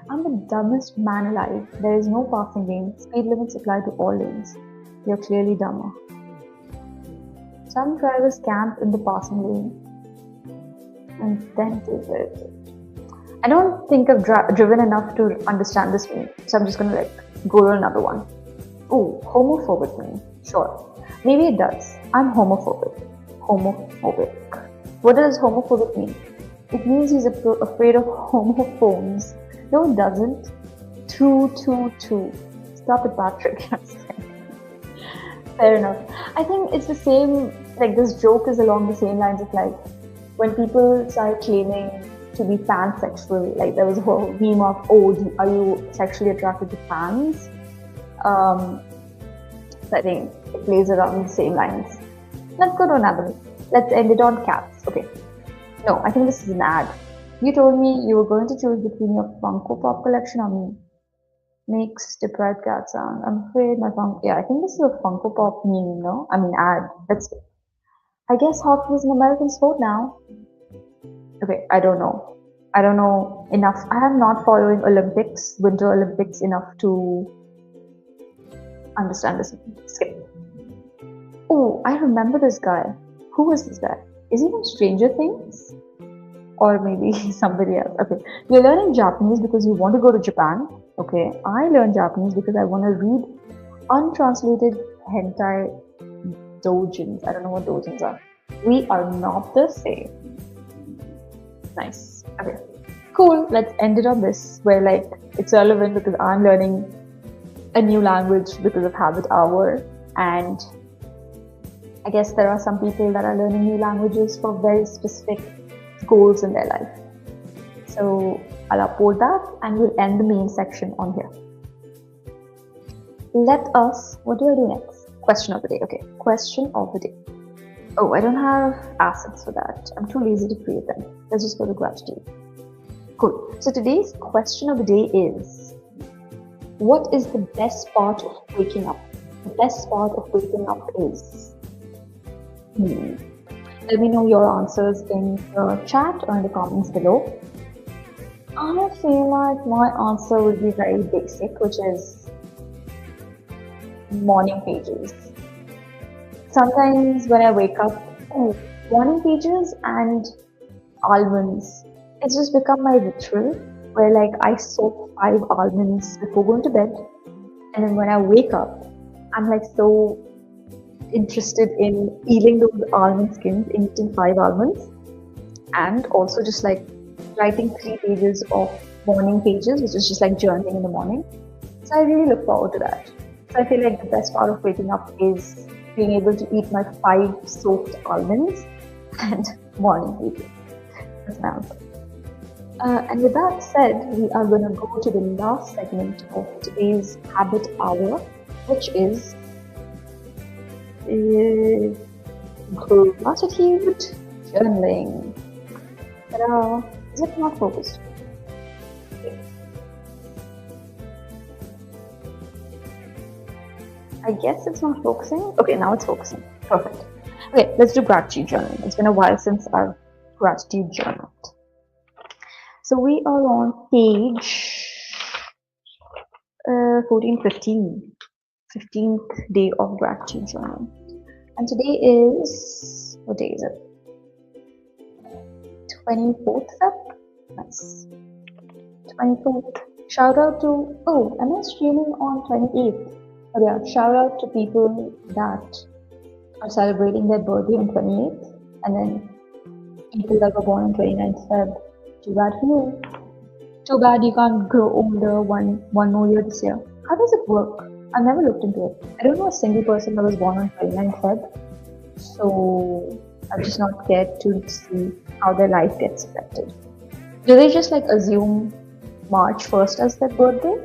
I'm the dumbest man alive. There is no passing lane. Speed limits apply to all lanes. You're clearly dumber. Some drivers camp in the passing lane and then take their exit. I don't think I've driven enough to understand this meme, so I'm just gonna like go to another one. Oh, homophobic meme. Sure. Maybe it does. I'm homophobic. Homophobic. What does homophobic mean? It means he's afraid of homophones. No, it doesn't. Two. Stop it, Patrick. Fair enough. I think it's the same, like this joke is along the same lines of like when people start claiming to be pansexual, like there was a whole meme of, oh, are you sexually attracted to fans? So I think it plays around the same lines. Let's go to another. Let's end it on cats. Okay. No, I think this is an ad. You told me you were going to choose between your Funko Pop collection or me. Makes deprived cat sound. I'm afraid my Funko... Yeah, I think this is a Funko Pop meme, no? I mean ad. That's... I guess hockey is an American sport now. Okay, I don't know. I don't know enough. I am not following Olympics, Winter Olympics enough to understand this. Skip. Oh, I remember this guy. Who is this guy? Is he from Stranger Things? Or maybe somebody else. Okay. You're learning Japanese because you want to go to Japan. Okay. I learned Japanese because I want to read untranslated hentai doujins. I don't know what doujins are. We are not the same. Nice. Okay. Cool. Let's end it on this where like it's relevant because I'm learning a new language because of Habit Hour, and I guess there are some people that are learning new languages for very specific goals in their life. So I'll upload that and we'll end the main section on here. Let us, what do I do next? Question of the day. Okay, question of the day. Oh, I don't have assets for that. I'm too lazy to create them. Let's just go to gratitude. Cool. So today's question of the day is, what is the best part of waking up? The best part of waking up is... Let me know your answers in the chat or in the comments below. I feel like my answer will be very basic, which is morning pages. Sometimes when I wake up, morning pages and almonds. It's just become my ritual where like I soak 5 almonds before going to bed, and then when I wake up, I'm like so interested in peeling those almond skins and eating 5 almonds, and also just like writing 3 pages of morning pages, which is just like journaling in the morning. So I really look forward to that. So I feel like the best part of waking up is being able to eat my 5 soaked almonds and morning pages. That's my answer. And with that said, we are going to go to the last segment of today's habit hour, which is gratitude journaling. Ta-da! Is it not focused? Okay. I guess it's not focusing. Okay, now it's focusing. Perfect. Okay, let's do gratitude journaling. It's been a while since I've gratitude journaled. So we are on page 1415, 15th day of gratitude journal. And today is, what day is it? 24th Feb? Nice. 24th. Shout out to, am I streaming on 28th? Oh yeah, shout out to people that are celebrating their birthday on 28th, and then people that were born on 29th Feb. Too bad for you. Too bad you can't grow older one more year this year. How does it work? I've never looked into it. I don't know a single person that was born on 29th Feb. So I've just not cared to see how their life gets affected. Do they just like assume March 1st as their birthday?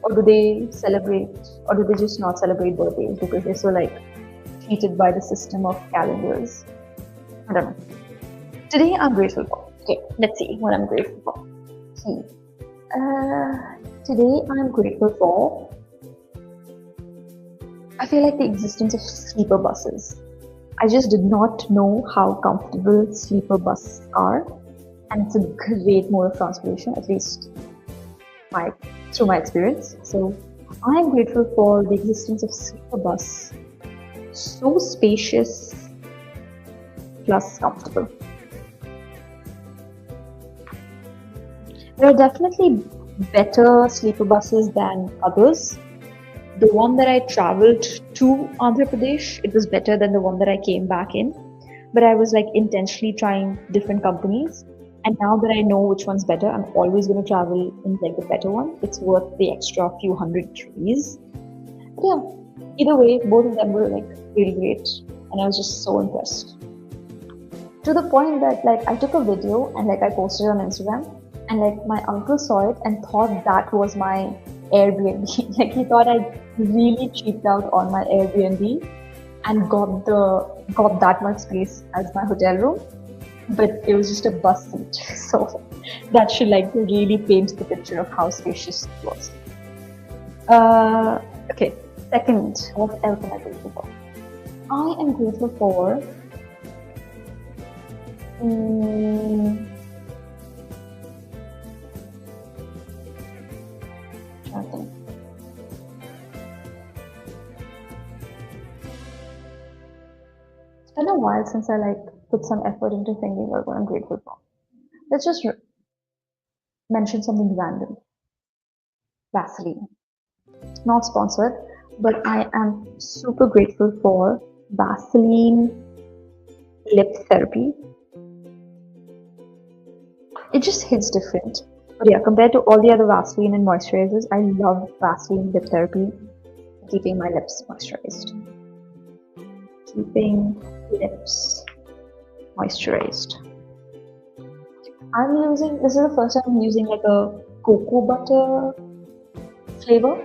Or do they celebrate, or do they just not celebrate birthdays because they're so like treated by the system of calendars? I don't know. Today I'm grateful for. Okay, let's see what I'm grateful for. Today I'm grateful for, I feel like the existence of sleeper buses. I just did not know how comfortable sleeper buses are, and it's a great mode of transportation, at least through my experience. So I am grateful for the existence of sleeper bus. So spacious plus comfortable. There are definitely better sleeper buses than others. The one that I traveled to Andhra Pradesh, it was better than the one that I came back in. But I was like intentionally trying different companies. And now that I know which one's better, I'm always going to travel in like the better one. It's worth the extra few hundred rupees. But yeah, either way, both of them were like really great. And I was just so impressed. To the point that like I took a video and like I posted it on Instagram. And like my uncle saw it and thought that was my Airbnb. Like he thought I really cheaped out on my Airbnb and got that much space as my hotel room. But it was just a bus seat. So that should like really paint the picture of how spacious it was. Okay, second, what else am I grateful for? I am grateful for It's been a while since I like put some effort into thinking about what I'm grateful for. Let's just mention something random. Vaseline. Not sponsored, but I am super grateful for Vaseline lip therapy. It just hits different. But yeah, compared to all the other Vaseline and moisturizers, I love Vaseline lip therapy, keeping my lips moisturized. Keeping lips moisturized. This is the first time I'm using like a cocoa butter flavor.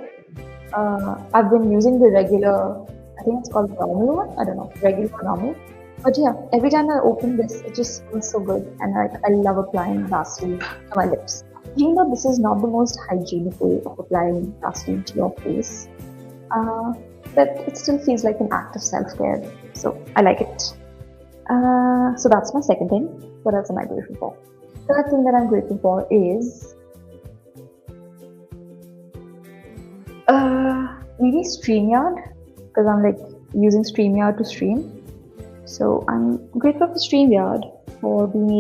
I've been using the regular, I think it's called normal one, I don't know, regular or normal. But yeah, every time I open this, it just smells so good, and I love applying Vaseline to my lips. Even though this is not the most hygienic way of applying Vaseline to your face, but it still feels like an act of self-care, so I like it. So that's my second thing. What else am I grateful for? Third thing that I'm grateful for is maybe StreamYard, because I'm like using StreamYard to stream. So I'm grateful for StreamYard for being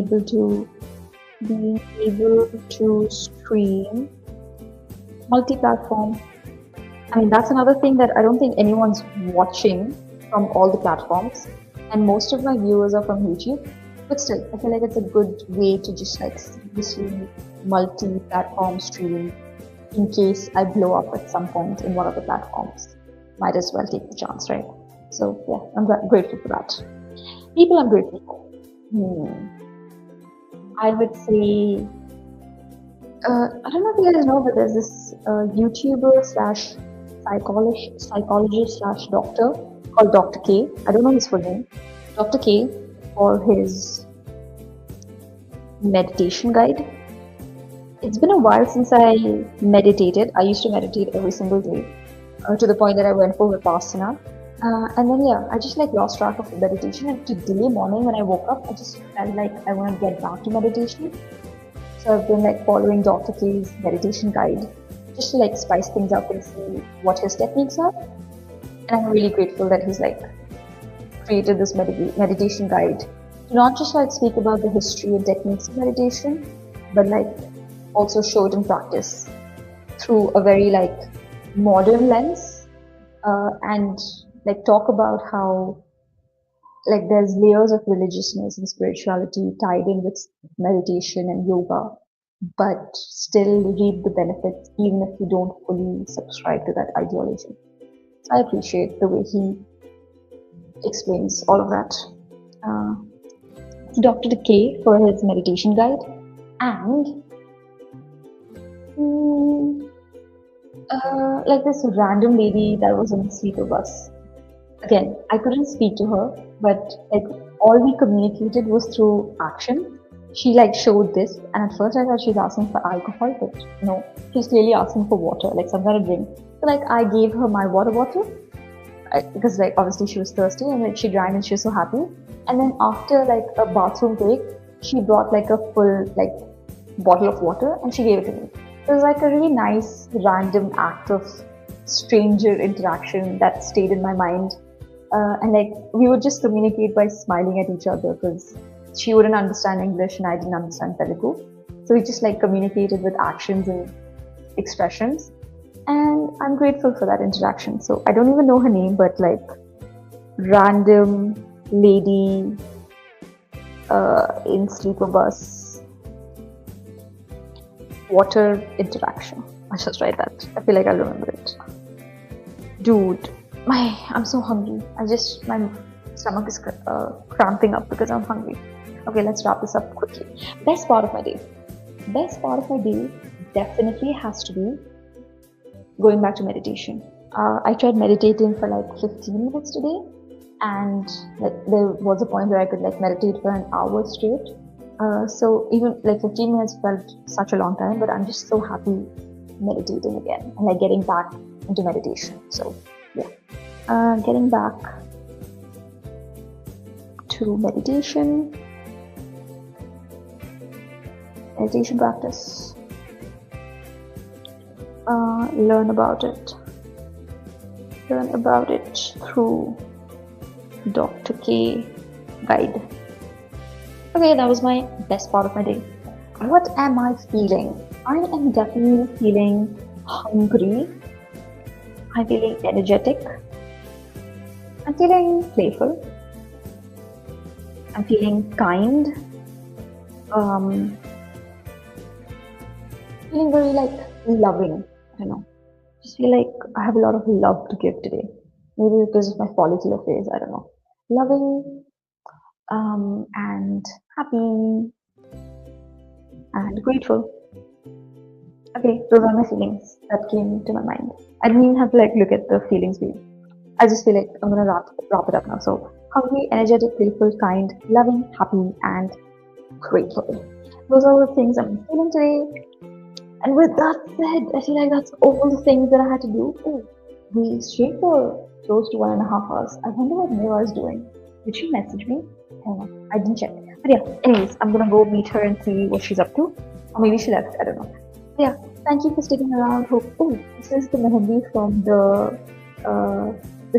able to stream multi-platform. I mean, that's another thing that I don't think anyone's watching from all the platforms, and most of my viewers are from YouTube. But still, I feel like it's a good way to just like seamlessly multi-platform stream in case I blow up at some point in one of the platforms. Might as well take the chance, right? So yeah, I'm grateful for that. People I'm grateful for. I would say, I don't know if you guys know, but there's this YouTuber slash psychologist slash doctor called Dr. K. I don't know his full name. Dr. K, for his meditation guide. It's been a while since I meditated. I used to meditate every single day to the point that I went for Vipassana. And then I just like lost track of meditation, and today morning when I woke up, I just felt like I want to get back to meditation. So I've been like following Dr. K's meditation guide just to like spice things up and see what his techniques are. And I'm really grateful that he's like created this meditation guide to not just like speak about the history and techniques of meditation, but like also show it in practice through a very like modern lens, and like talk about how like there's layers of religiousness and spirituality tied in with meditation and yoga, but still reap the benefits even if you don't fully subscribe to that ideology. So I appreciate the way he explains all of that. Dr. K for his meditation guide, and like this random lady that was on the sleeper bus. Again, I couldn't speak to her, but like all we communicated was through action. She like showed this, and at first I thought she was asking for alcohol, but no, she's clearly asking for water, like some kind of drink. So like I gave her my water bottle because like obviously she was thirsty, and like she drank and she was so happy. And then after like a bathroom break, she brought like a full like bottle of water and she gave it to me. It was like a really nice random act of stranger interaction that stayed in my mind. And like we would just communicate by smiling at each other because she wouldn't understand English and I didn't understand Telugu. So we just like communicated with actions and expressions. And I'm grateful for that interaction. So I don't even know her name, but like random lady in sleeper bus water interaction. I'll just write that. I feel like I'll remember it. Dude, I'm so hungry. My stomach is cramping up because I'm hungry. Okay, let's wrap this up quickly. Best part of my day. Best part of my day definitely has to be going back to meditation. I tried meditating for like 15 minutes today, and like there was a point where I could like meditate for an hour straight. So even like 15 minutes felt such a long time, but I'm just so happy meditating again and like getting back into meditation. So yeah, getting back to meditation practice. Learn about it through Dr. K guide. Okay, that was my best part of my day. What am I feeling? I am definitely feeling hungry. I'm feeling energetic. I'm feeling playful. I'm feeling kind. Feeling very like loving. I don't know. Just feel like I have a lot of love to give today. Maybe because of my follicular phase. I don't know. Loving, and happy, and grateful. Okay, those are my feelings that came to my mind. I didn't even have to like look at the feelings wheel. I just feel like I'm gonna wrap it up now. So hungry, energetic, playful, kind, loving, happy, and grateful. Those are the things I'm feeling today. And with that said, I feel like that's all the things that I had to do. Oh, we stayed for close to 1.5 hours. I wonder what Mira is doing. Did she message me? don't know. I didn't check. But yeah, anyways, I'm gonna go meet her and see what she's up to. Or maybe she left, I don't know. But yeah, thank you for sticking around. This is the mehendi from the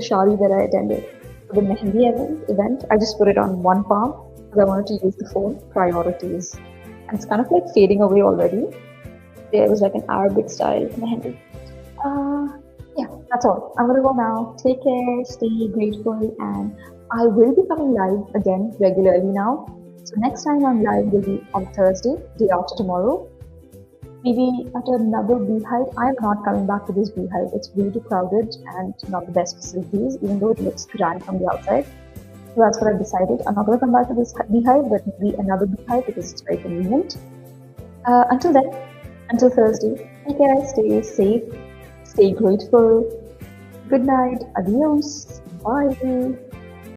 shadi that I attended. For the mehendi event, I just put it on one palm because I wanted to use the phone. Priorities. And it's kind of like fading away already. There was like an Arabic style mehendi. Yeah, that's all. I'm gonna go now. Take care, stay grateful, and I will be coming live again regularly now. So next time I'm live will be on Thursday, day after tomorrow. Maybe at another beehive. I'm not coming back to this beehive. It's way too crowded and not the best facilities, even though it looks grand from the outside. So that's what I've decided. I'm not gonna come back to this beehive, but maybe another beehive because it's very convenient. Until then, until Thursday, take care, stay safe, stay grateful. Good night, adios, bye.